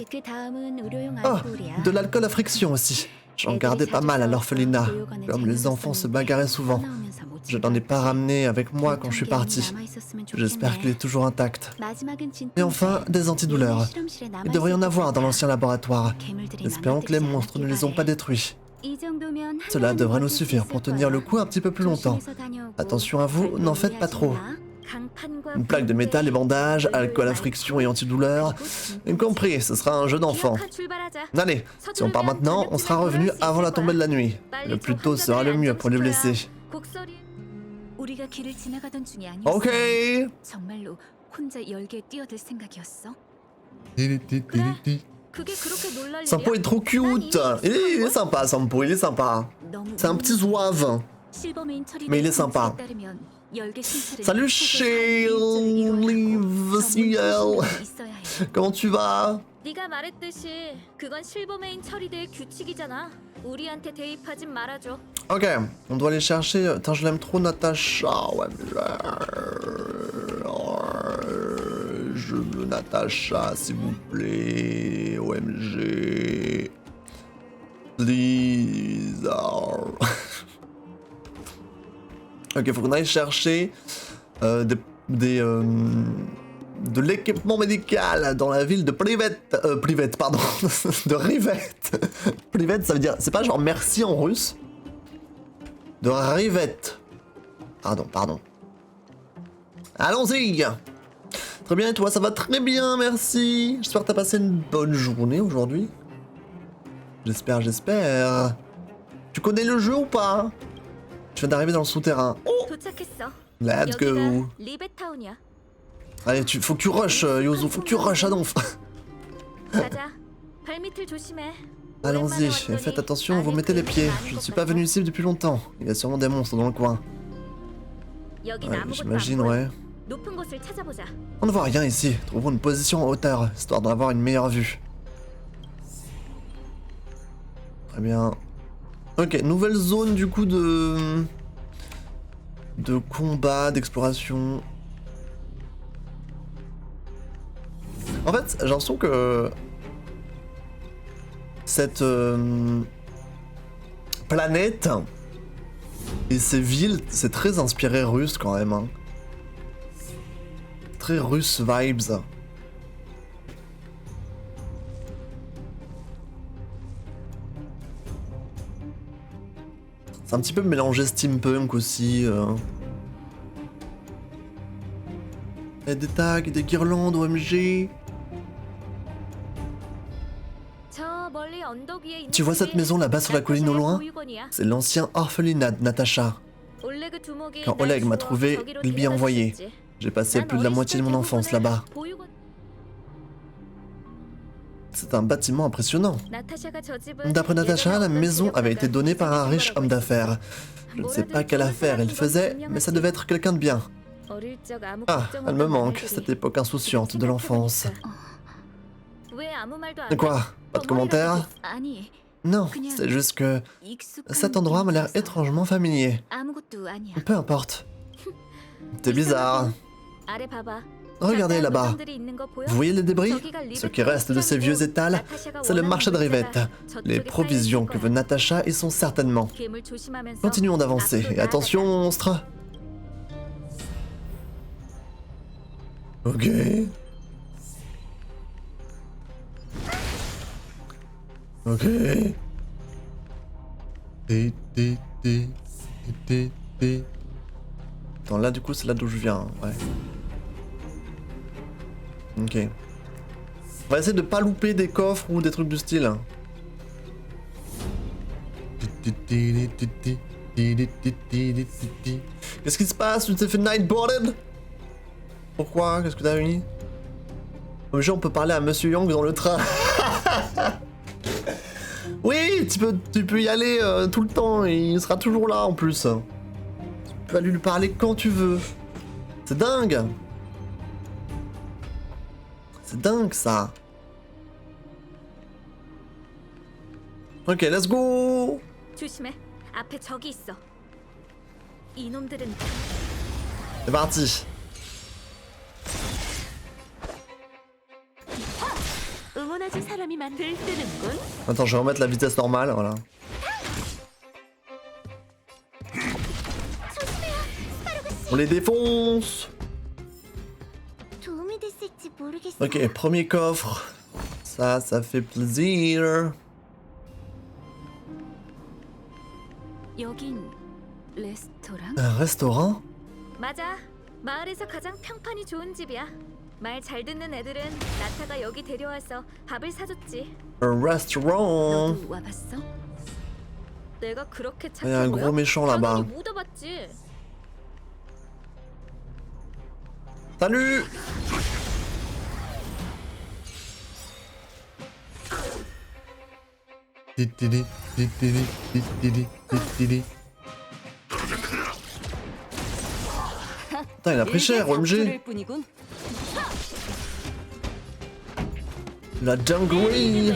Oh, de l'alcool à friction aussi. J'en gardais pas mal à l'orphelinat. Comme les enfants se bagarraient souvent. Je n'en ai pas ramené avec moi quand je suis parti. J'espère qu'il est toujours intact. Et enfin, des antidouleurs. Il devrait y en avoir dans l'ancien laboratoire. Espérons que les monstres ne les ont pas détruits. Cela devrait nous suffire pour tenir le coup un petit peu plus longtemps. Attention à vous, n'en faites pas trop. Une plaque de métal et bandages, alcool à friction et antidouleur. Compris, ce sera un jeu d'enfant. Allez, si on part maintenant, on sera revenu avant la tombée de la nuit. Le plus tôt sera le mieux pour les blessés. Ok. Sampo est trop cute. Il est sympa, Sampo, il est sympa. C'est un petit zouave. Mais il est sympa. Salut Shale, comment tu vas? 네가 말했듯이 그건 실버메인 처리될 규칙이잖아. 우리한테 대입하진 말아줘. Ok, on doit aller chercher. Attends, je l'aime trop, Natacha. Ouais, je veux Natacha, s'il vous plaît. OMG. Please. Ok, faut qu'on aille chercher de l'équipement médical dans la ville de Privette. Pardon. De Rivette. Privette, ça veut dire. C'est pas genre merci en russe. De Rivette. Pardon. Allons-y. Très bien, et toi, ça va très bien, merci. J'espère que t'as passé une bonne journée aujourd'hui. J'espère. Tu connais le jeu ou pas? Je viens d'arriver dans le souterrain. Oh, let's go. Allez, faut que tu rushes, Yozo, faut que tu rushes à donf. Allons-y, faites attention, vous mettez les pieds. Je ne suis pas venu ici depuis longtemps. Il y a sûrement des monstres dans le coin. Ouais, j'imagine, ouais. On ne voit rien ici. Trouvons une position en hauteur, histoire d'en avoir une meilleure vue. Très bien. Ok, nouvelle zone du coup de combat, d'exploration. En fait, j'ai l'impression que cette planète et ces villes, c'est très inspiré russe quand même. Hein. Très russe vibes. C'est un petit peu mélangé steampunk aussi. Il y a des tags, des guirlandes, OMG. Tu vois cette maison là-bas sur la colline au loin? C'est l'ancien orphelinat de Natacha. Quand Oleg m'a trouvé, il m'y a envoyé. J'ai passé plus de la moitié de mon enfance là-bas. C'est un bâtiment impressionnant. D'après Natacha, la maison avait été donnée par un riche homme d'affaires. Je ne sais pas quelle affaire il faisait, mais ça devait être quelqu'un de bien. Ah, elle me manque, cette époque insouciante de l'enfance. Quoi? Pas de commentaires? Non, c'est juste que cet endroit m'a l'air étrangement familier. Peu importe. C'est bizarre. Regardez là-bas. Vous voyez les débris? Ce qui reste de ces vieux étals, c'est le marché de Rivette. Les provisions que veut Natacha y sont certainement. Continuons d'avancer, et attention monstre. Ok. Ok. Attends, là du coup c'est là d'où je viens, ouais. Ok. On va essayer de pas louper des coffres ou des trucs du style. Qu'est-ce qui se passe? Tu t'es fait nightboarded? Pourquoi? Qu'est-ce que t'as mis? Comme on peut parler à Monsieur Yang dans le train. Oui, tu peux y aller tout le temps et il sera toujours là en plus. Tu peux aller lui parler quand tu veux. C'est dingue. C'est dingue ça. Ok, let's go. C'est parti. Attends, je vais remettre la vitesse normale, voilà. On les défonce. 遠目で設置ボルゲス Ok, premier coffre. Ça fait plaisir. 여긴 레스토랑? Un restaurant? 맞아. 마을에서 가장 평판이 좋은 집이야. 말 잘 듣는 애들은 나타가 여기 데려와서 밥을 사줬지. Un restaurant. 너도 와봤어? 내가 그렇게 Il y a un 착해 gros 보여? méchant là-bas. 당연히 묻어봤지. Salut! Titili, titili, titili, titili. Putain, il a pris cher, OMG! La dinguerie!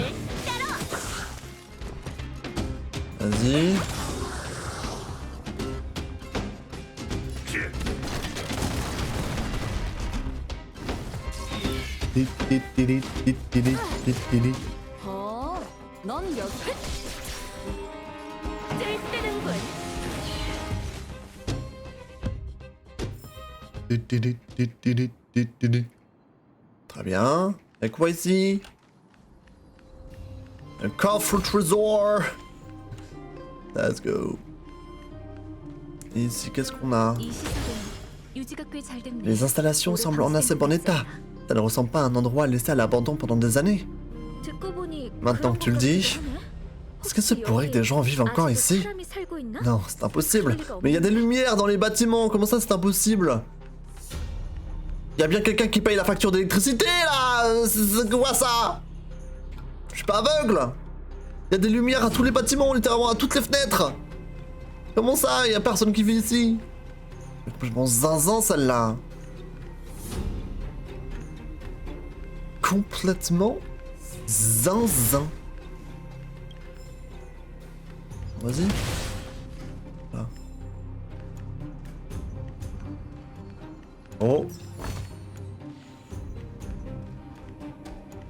Vas-y. Titili, titili, titili. 넌 여기 뜰뜨는군. Titili, titili, titili. Très bien. Et quoi ici? Un coffre trésor. Let's go. Et ici, qu'est-ce qu'on a? 이 시설은 유지가 꽤 잘 됐네. Les installations semblent en assez bon état. Ça ne ressemble pas à un endroit laissé à l'abandon pendant des années. 듣고 보니 Maintenant que tu le dis, est-ce que c'est pourrait que des gens vivent encore ici? 사람이 살고 있나? Non, c'est impossible. Mais il y a des lumières dans les bâtiments, comment ça c'est impossible? Il y a bien quelqu'un qui paye la facture d'électricité là. C'est quoi ça? Je suis pas aveugle. Il y a des lumières à tous les bâtiments, littéralement à toutes les fenêtres. Comment ça? Il y a personne qui vit ici? Je m'en zinzin celle-là. Complètement zinzin. Vas-y. Là. Oh.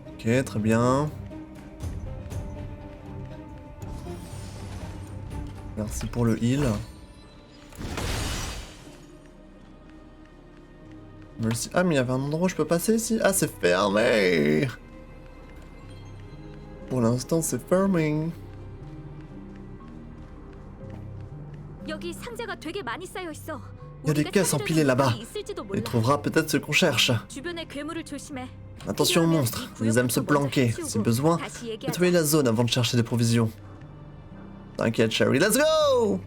Ok, très bien. Merci pour le heal. Merci. Ah, mais il y avait un endroit où je peux passer ici. Ah, c'est fermé. Pour l'instant, c'est fermé. 여기 상자가 되게 많이 쌓여 있어. Il y a des caisses empilées là-bas. On y trouvera peut-être ce qu'on cherche. 주변의 괴물을 조심해. Attention aux monstres, ils aiment se planquer. Si besoin, nettoyer la zone avant de chercher des provisions. T'inquiète, Sherry, let's go!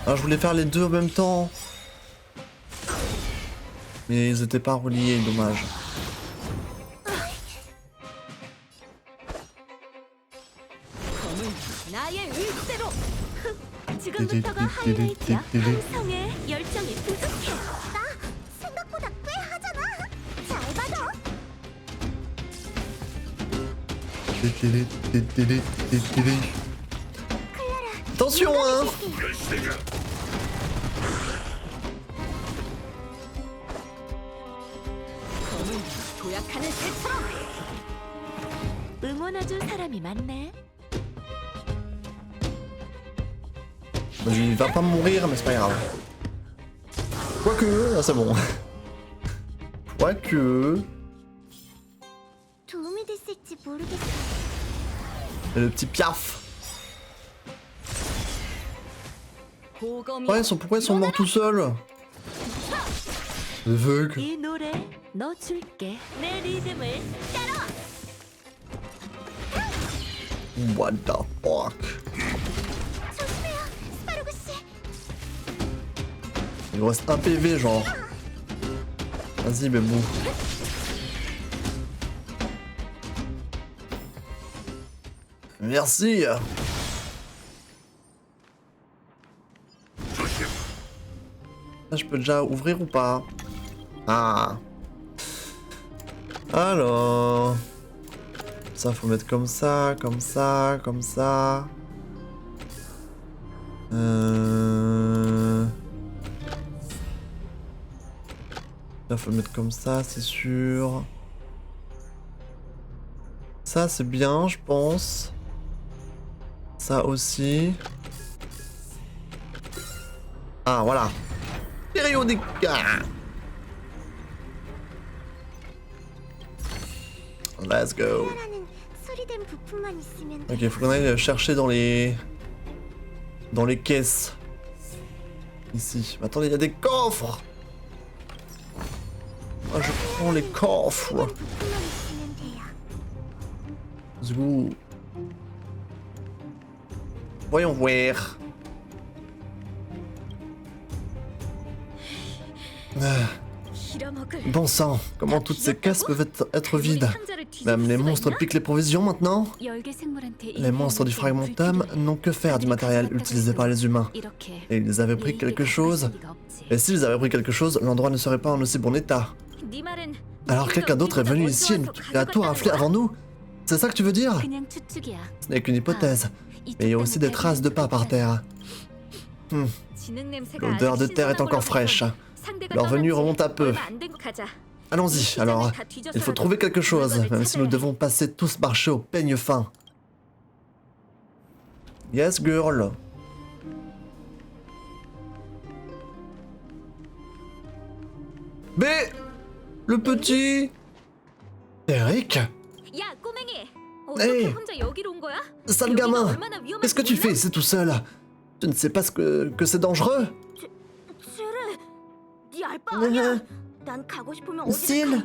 Ah, je voulais faire les deux en même temps. Mais ils étaient pas reliés, dommage. 나의 의지대로. 지금부터가 하이라이트야. 항상의 열정이 부족해. 생각보다 꽤 하잖아. 잘 받아. Attention, hein! 도약하는 새처럼. 응원해준 사람이 많네. Il va pas mourir, mais c'est pas grave. Quoique, ah, c'est bon. Quoique. 遠目で設置ボルゲス Et le petit piaf. Ouais, pourquoi ils sont morts tout seuls? Aveugle. 이 노래 너 줄게. 내 리듬을 따라. What the fuck? 조심해요, 스파르구 씨. Il nous reste un PV, genre. Vas-y, bébou. Merci. Là, je peux déjà ouvrir ou pas? Ah. Alors. Ça, faut mettre comme ça, comme ça, comme ça. Là, faut le mettre comme ça, c'est sûr. Ça, c'est bien, je pense. Ça aussi. Ah, voilà. Périodique. Let's go. 라는 수리된 부품만 있으면 돼. Ok, faut qu'on aille chercher dans les... Dans les caisses. Ici. Mais attendez, il y a des coffres. Moi, je prends les coffres. 수리된 부품만 있으면 돼요. Let's go. Voyons voir. Ah, 빌어먹을. bon sang, comment toutes ces caisses peuvent être vides? Même les monstres piquent les provisions maintenant? Les monstres du fragmentum n'ont que faire du matériel utilisé par les humains. Et ils avaient pris quelque chose. Et s'ils avaient pris quelque chose, l'endroit ne serait pas en aussi bon état. Alors quelqu'un d'autre est venu ici et a tout raflé avant nous? C'est ça que tu veux dire? Ce n'est qu'une hypothèse. Mais il y a aussi des traces de pas par terre. L'odeur de terre est encore fraîche. Leur venue remonte un peu. Allons-y, alors. Il faut trouver quelque chose, même si nous devons passer tous marcher au peigne fin. Yes, girl. Mais le petit Eric? Hey, sale gamin, qu'est-ce que tu fais ici tout seul? Tu ne sais pas que c'est dangereux? Syl,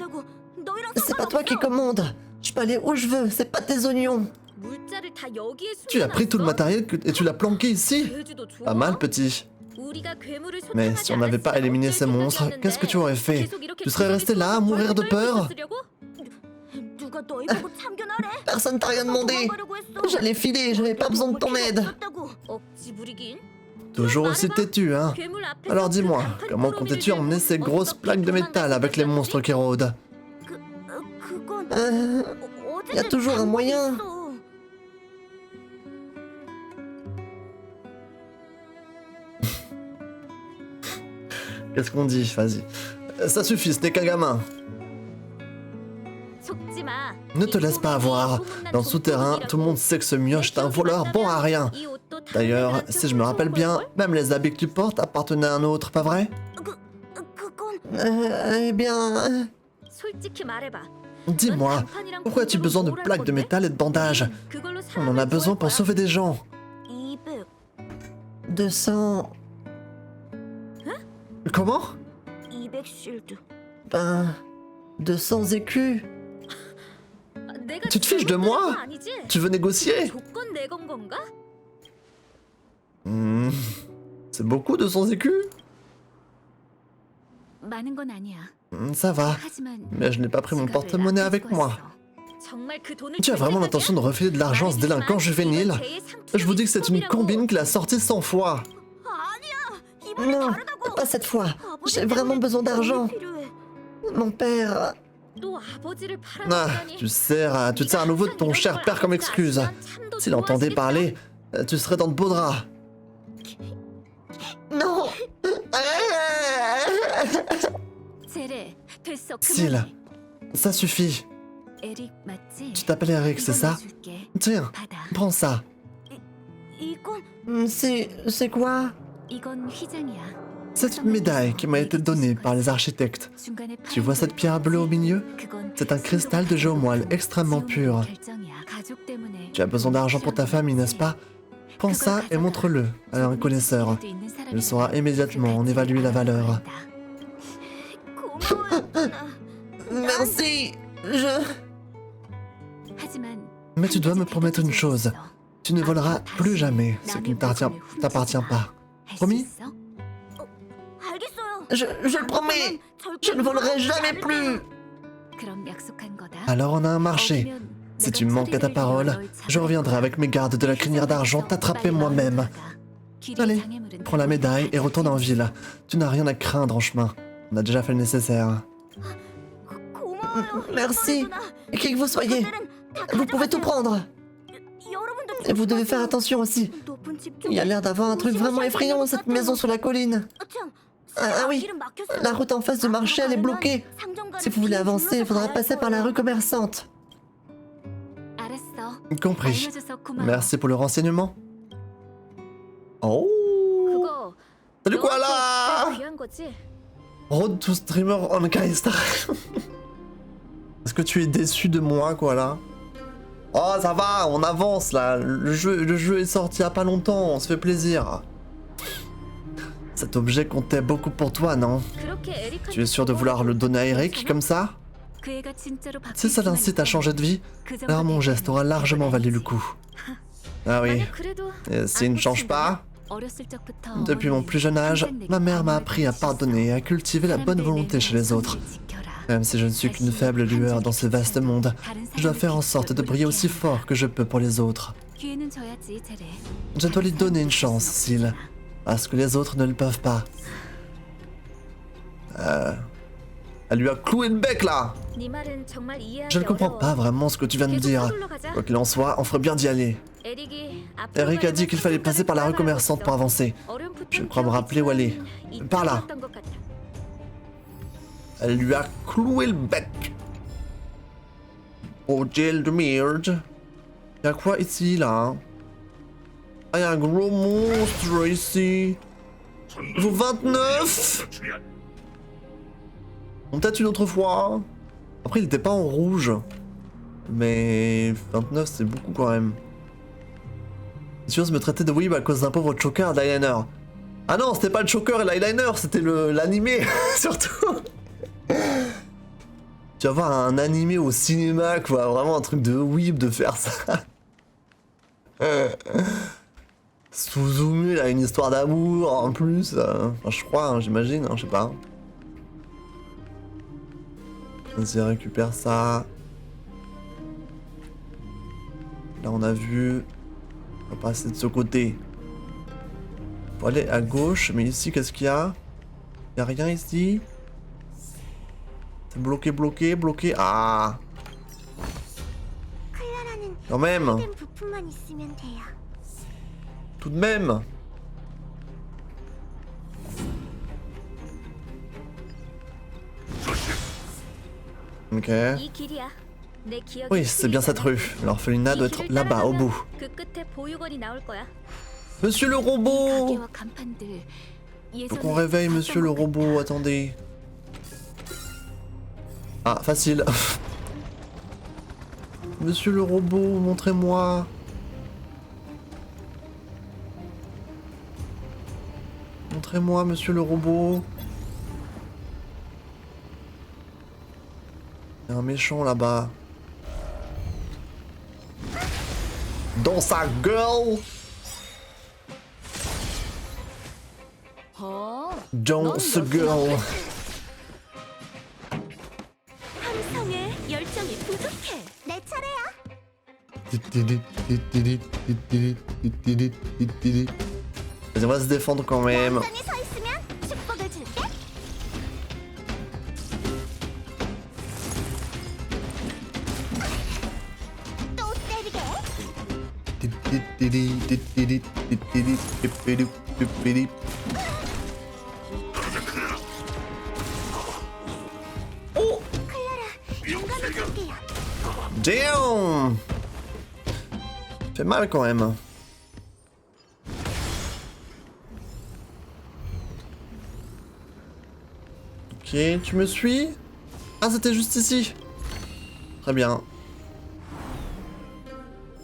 c'est pas toi qui commande. Je peux aller où je veux, c'est pas tes oignons. Tu as pris tout le matériel et tu l'as planqué ici? Pas mal, petit. Mais si on n'avait pas éliminé ces monstres, qu'est-ce que tu aurais fait? Tu serais resté là à mourir de peur? Personne t'a rien demandé. J'allais filer, j'avais pas besoin de ton aide. Toujours aussi têtu, hein? Alors dis-moi, comment comptais-tu emmener ces grosses plaques de métal avec les monstres qui rôdent? Y a toujours un moyen. Qu'est-ce qu'on dit? Vas-y. Ça suffit, ce n'est qu'un gamin. Ne te laisse pas avoir. Dans le souterrain, tout le monde sait que ce mioche est un voleur bon à rien. D'ailleurs, si je me rappelle bien, même les habits que tu portes appartenaient à un autre, pas vrai? Eh bien... Dis-moi, pourquoi as-tu besoin de plaques de métal et de bandages? On en a besoin pour sauver des gens. 200... Comment? Ben... 200 écus. Tu te fiches de moi? Tu veux négocier? C'est beaucoup 200 écus? Ça va, mais je n'ai pas pris mon porte-monnaie avec moi. Tu as vraiment l'intention de refiler de l'argent à ce délinquant juvénile? Je vous dis que c'est une combine qu'il a sortie 100 fois. Non, pas cette fois. J'ai vraiment besoin d'argent. Mon père... Ah, tu te sers à nouveau de ton cher père comme excuse. S'il entendait parler, tu serais dans de beaux draps. Non. Syl, ça suffit. Tu t'appelles Eric, c'est ça? Tiens, prends ça. C'est quoi? C'est une médaille qui m'a été donnée par les architectes. Tu vois cette pierre bleue au milieu? C'est un cristal de géomoelle extrêmement pur. Tu as besoin d'argent pour ta famille, n'est-ce pas? Prends ça et montre-le à un connaisseur. Il saura immédiatement en évaluer la valeur. Merci. Mais tu dois me promettre une chose. Tu ne voleras plus jamais ce qui ne t'appartient pas. Promis? Je le promets. Je ne volerai jamais plus. Alors on a un marché. Si tu me manques à ta parole, je reviendrai avec mes gardes de la crinière d'argent t'attraper moi-même. Allez, prends la médaille et retourne en ville. Tu n'as rien à craindre en chemin. On a déjà fait le nécessaire. Merci. Qui que vous soyez, vous pouvez tout prendre. Et vous devez faire attention aussi. Il y a l'air d'avoir un truc vraiment effrayant dans cette maison sur la colline. Ah oui, la route en face du marché, elle est bloquée. Si vous voulez avancer, il faudra passer par la rue commerçante. Compris. Merci pour le renseignement. Oh! Salut Koala! 거지? Road to Streamer on Kaistar. Est-ce que tu es déçu de moi, quoi, là? Oh, ça va, on avance, là. Le jeu est sorti il y a pas longtemps, on se fait plaisir. Cet objet comptait beaucoup pour toi, non? Tu es sûr de vouloir le donner à Eric, comme ça? Si ça l'incite à changer de vie, alors mon geste aura largement valu le coup. Ah oui. Et s'il ne change pas? Depuis mon plus jeune âge, ma mère m'a appris à pardonner et à cultiver la bonne volonté chez les autres. Même si je ne suis qu'une faible lueur dans ce vaste monde, je dois faire en sorte de briller aussi fort que je peux pour les autres. Je dois lui donner une chance, Syl, parce que les autres ne le peuvent pas. Elle lui a cloué le bec, là! Je ne comprends pas vraiment ce que tu viens de dire. Quoi qu'il en soit, on ferait bien d'y aller. Eric a dit qu'il fallait passer par la rue commerçante pour avancer. Je crois me rappeler où elle est. Par là. Elle lui a cloué le bec. Oh, gel de merde. Y'a quoi ici, là? Ah, y'a un gros monstre ici. Niveau 29. Peut-être une autre fois. Après, il était pas en rouge. Mais 29, c'est beaucoup quand même. C'est sûr, me traiter de weeb à cause d'un pauvre choker d'eyeliner. Ah non, c'était pas le choker et l'eyeliner, c'était l'animé, surtout. Tu vas voir un animé au cinéma, quoi. Vraiment un truc de weeb de faire ça. Suzume, il a une histoire d'amour en plus. Enfin, je crois, hein, j'imagine, hein, je sais pas. Vas-y, récupère ça. Là, on a vu. On va passer de ce côté. Faut aller à gauche, mais ici, qu'est-ce qu'il y a? Y a rien ici? C'est bloqué, bloqué, bloqué. Ah! Quand même! Tout de même! Ok. Oui, c'est bien cette rue. L'orphelinat doit être là-bas, au bout. Monsieur le robot! Faut qu'on réveille monsieur le robot, attendez. Ah, facile. Monsieur le robot, montrez-moi. Montrez-moi, monsieur le robot. Il y a un méchant là-bas. Dans sa gueule. Dans sa gueule. Vas-y, on va se défendre quand même. Oh! Damn! Fait mal quand même. Ok, tu me suis? Ah, c'était juste ici. Très bien.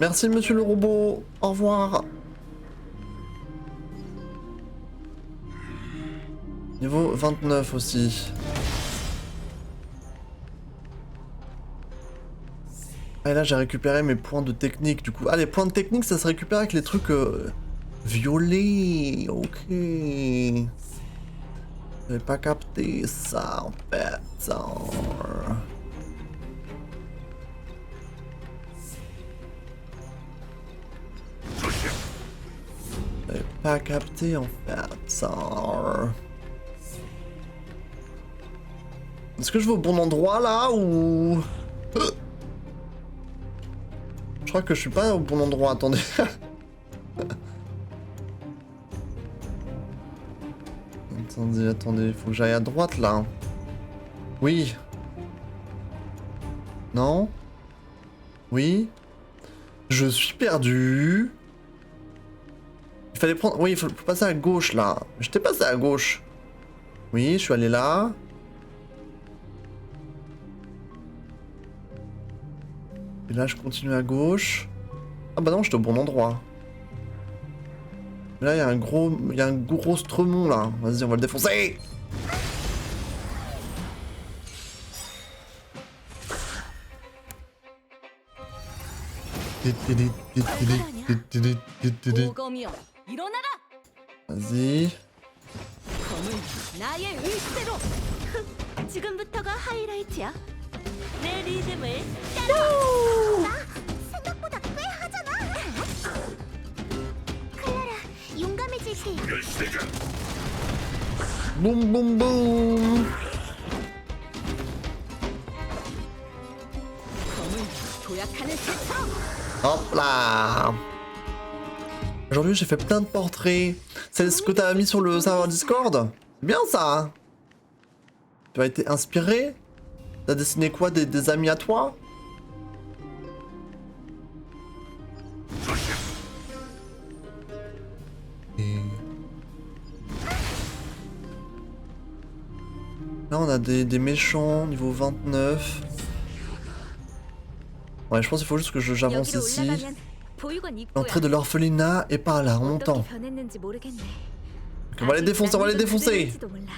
Merci, monsieur le robot. Au revoir. Niveau 29 aussi. Ah, et là, j'ai récupéré mes points de technique, du coup. Ah, les points de technique, ça se récupère avec les trucs violets. Ok. J'avais pas capté ça, en fait. J'avais pas capté, en fait. Est-ce que je vais au bon endroit, là, ou... Je crois que je suis pas au bon endroit, attendez. Attendez, faut que j'aille à droite, là. Oui. Non? Oui? Je suis perdu. Il fallait prendre... Oui, il faut passer à gauche, là. J'étais passé à gauche. Oui, je suis allé là. Et là, je continue à gauche. Ah bah non, j'étais au bon endroit. Mais là, il y a un gros stremon là. Vas-y, on va le défoncer. Vas-y. 지금부터가 하이라이트야. 내 리듬을 생각보다 꽤 하잖아. 클라라, 용감해질게. Boum boum boum. Hop là. Aujourd'hui j'ai fait plein de portraits. C'est ce que t'as mis sur le serveur Discord? C'est bien ça. Tu as été inspiré? T'as dessiné quoi, des amis à toi? Et... là on a des méchants niveau 29. Ouais, je pense qu'il faut juste que j'avance 여기로 ici. 올라가면 보육원 입구야. L'entrée de l'orphelinat est par là, on 어떻게 montant. 변했는지 모르겠네. On va les défoncer, on va les défoncer. 그랬을지도 몰라.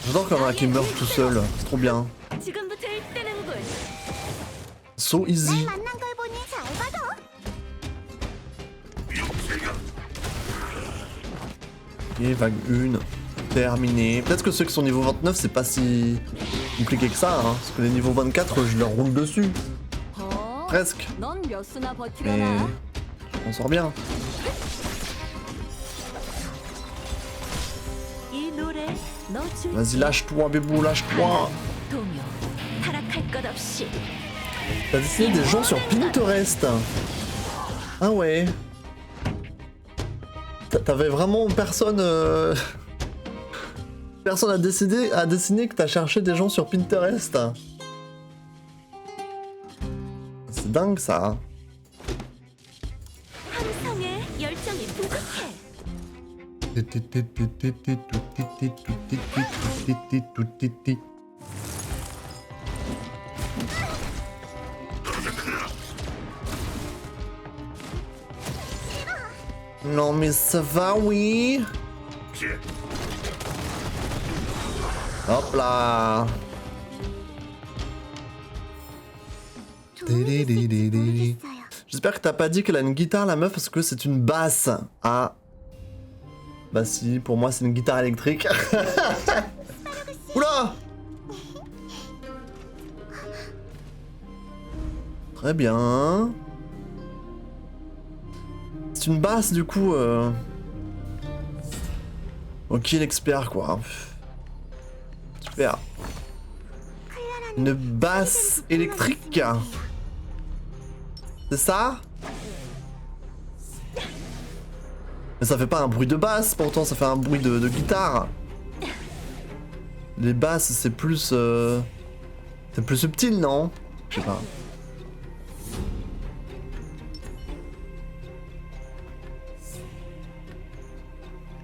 J'adore qu'il y en a qui meurent tout seul, c'est trop bien. 지금부터 일대는군. So easy. 만난 걸 보니 잘 봐도. Et vague 1, terminé. Peut-être que ceux qui sont niveau 29, c'est pas si compliqué que ça, hein. Parce que les niveaux 24, je leur roule dessus. Presque. Mais on sort bien. 이 노래 너 줄. Vas-y, lâche-toi, bébou, lâche-toi. 동요. 타락할 것 없이. T'as dessiné des gens sur Pinterest. Ah ouais. T'avais vraiment personne... personne à dessiner que t'as cherché des gens sur Pinterest. C'est dingue ça. 항상의 열정이 부족해. Non mais ça va, oui. Hop là. J'espère que t'as pas dit qu'elle a une guitare la meuf parce que c'est une basse. Ah. Bah si, pour moi c'est une guitare électrique. Oula. Très bien. C'est une basse du coup. Ok, l'expert quoi. Super. Une basse électrique. C'est ça? Mais ça fait pas un bruit de basse, pourtant ça fait un bruit de guitare. Les basses c'est plus... c'est plus subtil, non? Je sais pas.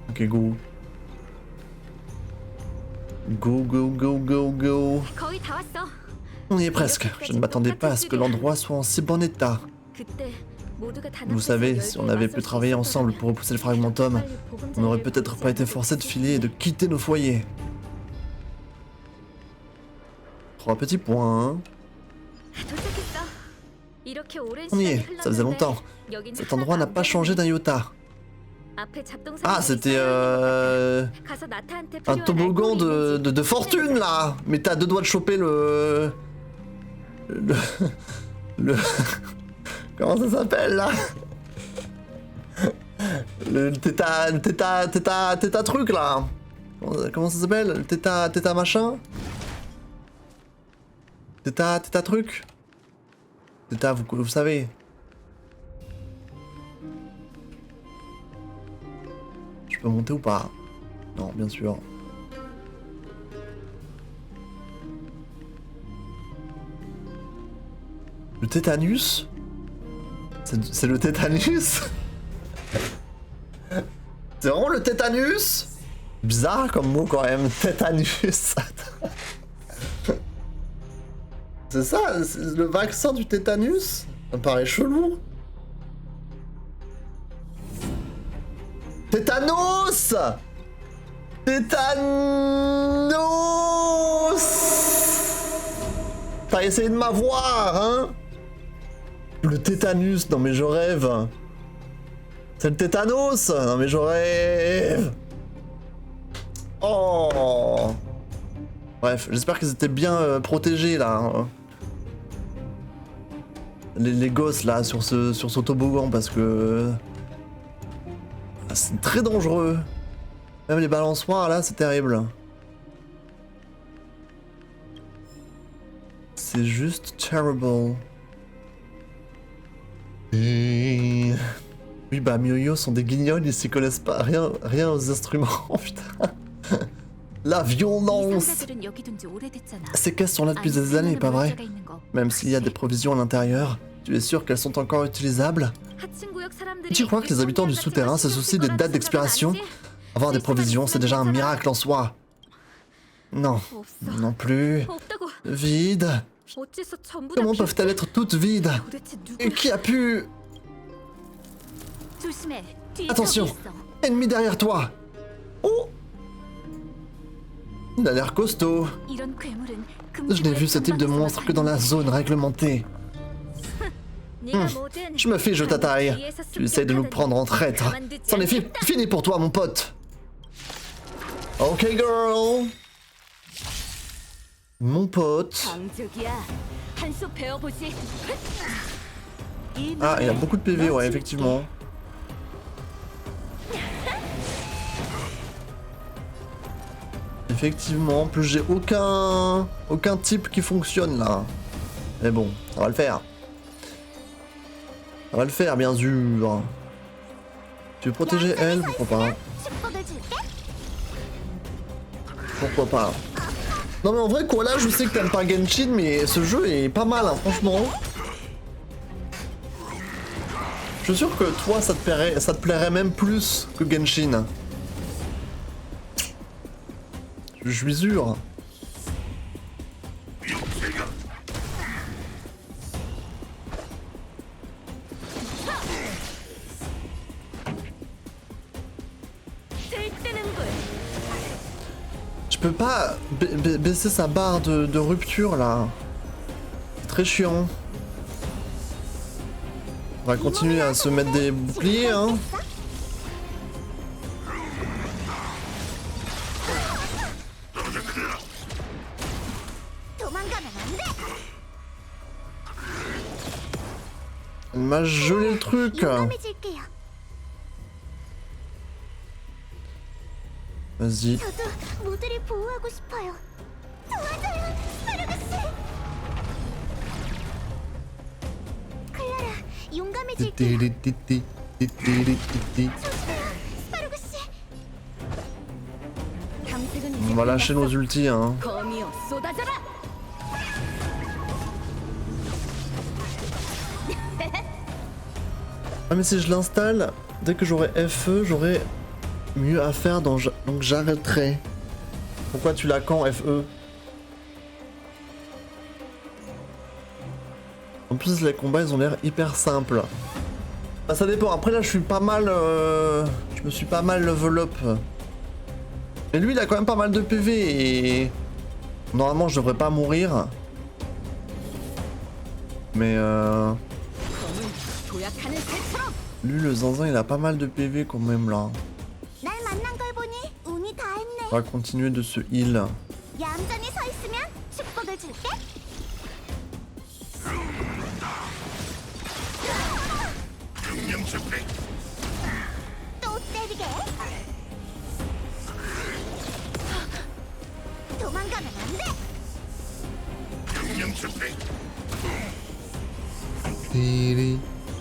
Ok, go. Go, go, go, go, go. 거의 다 왔어. On y est presque. Je ne m'attendais pas à ce que l'endroit soit en si bon état. 그때 모두가 다 Vous savez, si on avait pu travailler ensemble pour repousser le fragmentum, on n'aurait peut-être pas été forcé de filer et de quitter nos foyers. 3 petits points. 도착했어. 이렇게 오랜 On y 시간이 est, ça faisait longtemps. 여긴 Cet endroit n'a pas changé d'un iota. 앞에 잡동사니 Ah, c'était 가서 나타한테 un 필요한 toboggan 알코올이 de fortune là. Mais t'as 2 doigts de choper le... Comment ça s'appelle là? Le téta truc là. Comment ça s'appelle? Le téta machin? Téta truc? Téta, vous savez. Je peux monter ou pas? Non, bien sûr. Le tétanus? C'est le tétanus? C'est vraiment le tétanus? Bizarre comme mot quand même, tétanus. C'est ça, c'est le vaccin du tétanus? Ça me paraît chelou. Tétanos! Tétanos! T'as essayé de m'avoir, hein? Le tétanus, non mais je rêve. C'est le tétanos, non mais je rêve. Oh. Bref, j'espère qu'ils étaient bien protégés là. Les gosses là sur ce toboggan parce que c'est très dangereux. Même les balançoires là, c'est terrible. C'est juste terrible. Et... Oui bah Myoyo sont des guignols, ils s'y connaissent pas rien aux instruments. Oh, putain. La violence. Ces caisses sont là depuis des années, pas vrai? Même s'il y a des provisions à l'intérieur, tu es sûr qu'elles sont encore utilisables? Tu crois que les habitants du souterrain s'associent des dates d'expiration? Avoir des provisions, c'est déjà un miracle en soi. Non, non plus. Vide. Comment peuvent-elles être toutes vides? Et qui a pu... Attention, ennemi derrière toi. Oh! Il a l'air costaud. Je n'ai vu ce type de monstre que dans la zone réglementée. Je me fiche de ta taille. Tu essaies de nous prendre en traître. C'en est fini pour toi, mon pote. Ok, girl. Mon pote. Ah, il a beaucoup de PV, ouais, effectivement. Effectivement, en plus j'ai aucun type qui fonctionne là. Mais bon, ça va le faire. Ça va le faire, bien sûr. Tu veux protéger elle? Pourquoi pas? Pourquoi pas? Non mais en vrai, Koala, je sais que t'aimes pas Genshin, mais ce jeu est pas mal, hein, franchement. Je suis sûr que toi, ça te plairait même plus que Genshin. Je suis sûr. Je peux pas baisser sa barre de rupture là. C'est très chiant. On va continuer à se mettre des boucliers, hein. Elle m'a gelé le truc. Vas-y. On va lâcher nos ultis, hein. Ah mais si je l'installe, dès que j'aurai FE, j'aurai mieux à faire, donc j'arrêterai. Pourquoi tu l'as quand FE? En plus les combats ils ont l'air hyper simples. Bah ça dépend, après là je suis pas mal... je me suis pas mal level up. Mais lui il a quand même pas mal de PV et... Normalement je devrais pas mourir. Mais lui le zinzin il a pas mal de PV quand même là. On va continuer de se heal.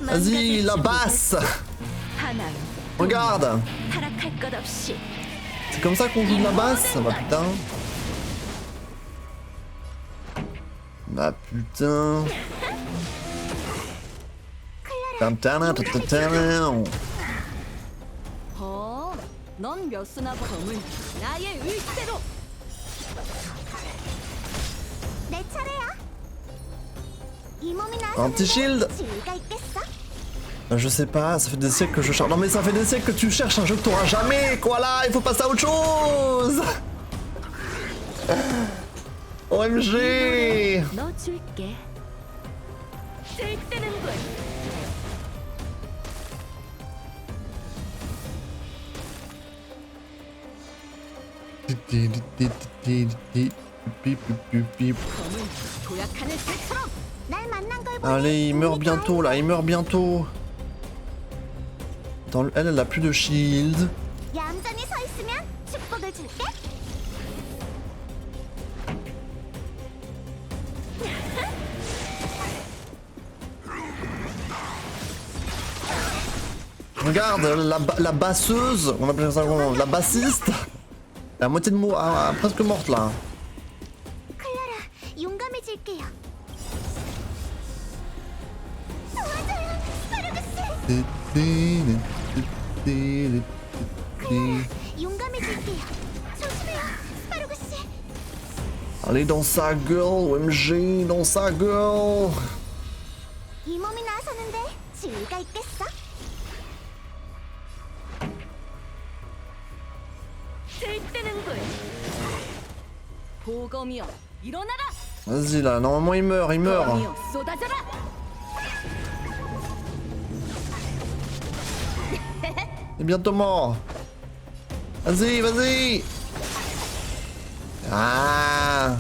Vas-y, la basse. Regarde. C'est comme ça qu'on joue de la basse? Bah putain. Bah putain. Tantana, tantana. 넌몇 수나 검은 나의 의지대로. 내 차례야. 이 몸이 나서는데 Anti-shield. 지위가 있겠어? Je sais pas, ça fait des siècles que je cherche. Non mais ça fait des siècles que tu cherches un jeu que t'auras jamais, quoi là, il faut passer à autre chose. OMG. 너 줄게. 들뜨는군. 검은 도약하는 새처럼. 날 만난 걸 보니 Allez, il meurt 운이 bientôt là, il meurt bientôt. Elle a plus de shield. 얌전히 서 있으면 축복을 줄게. Regarde, la basseuse, on appelle ça comment, la bassiste. La moitié de presque morte là. 클라라, 용감해질게요. 도와줘요, 스파르그스. 용감해질게요. 조심해요, 스파르그스. Allez dans sa gueule, OMG, dans sa gueule. 이 몸이 나서는데 지위가 있겠어? 들뜨는군. 보검이여 일어나라. Vas-y là, normalement il meurt, il meurt. 검이여 쏟아져라. Il est bientôt mort. Vas-y, vas-y. Ah.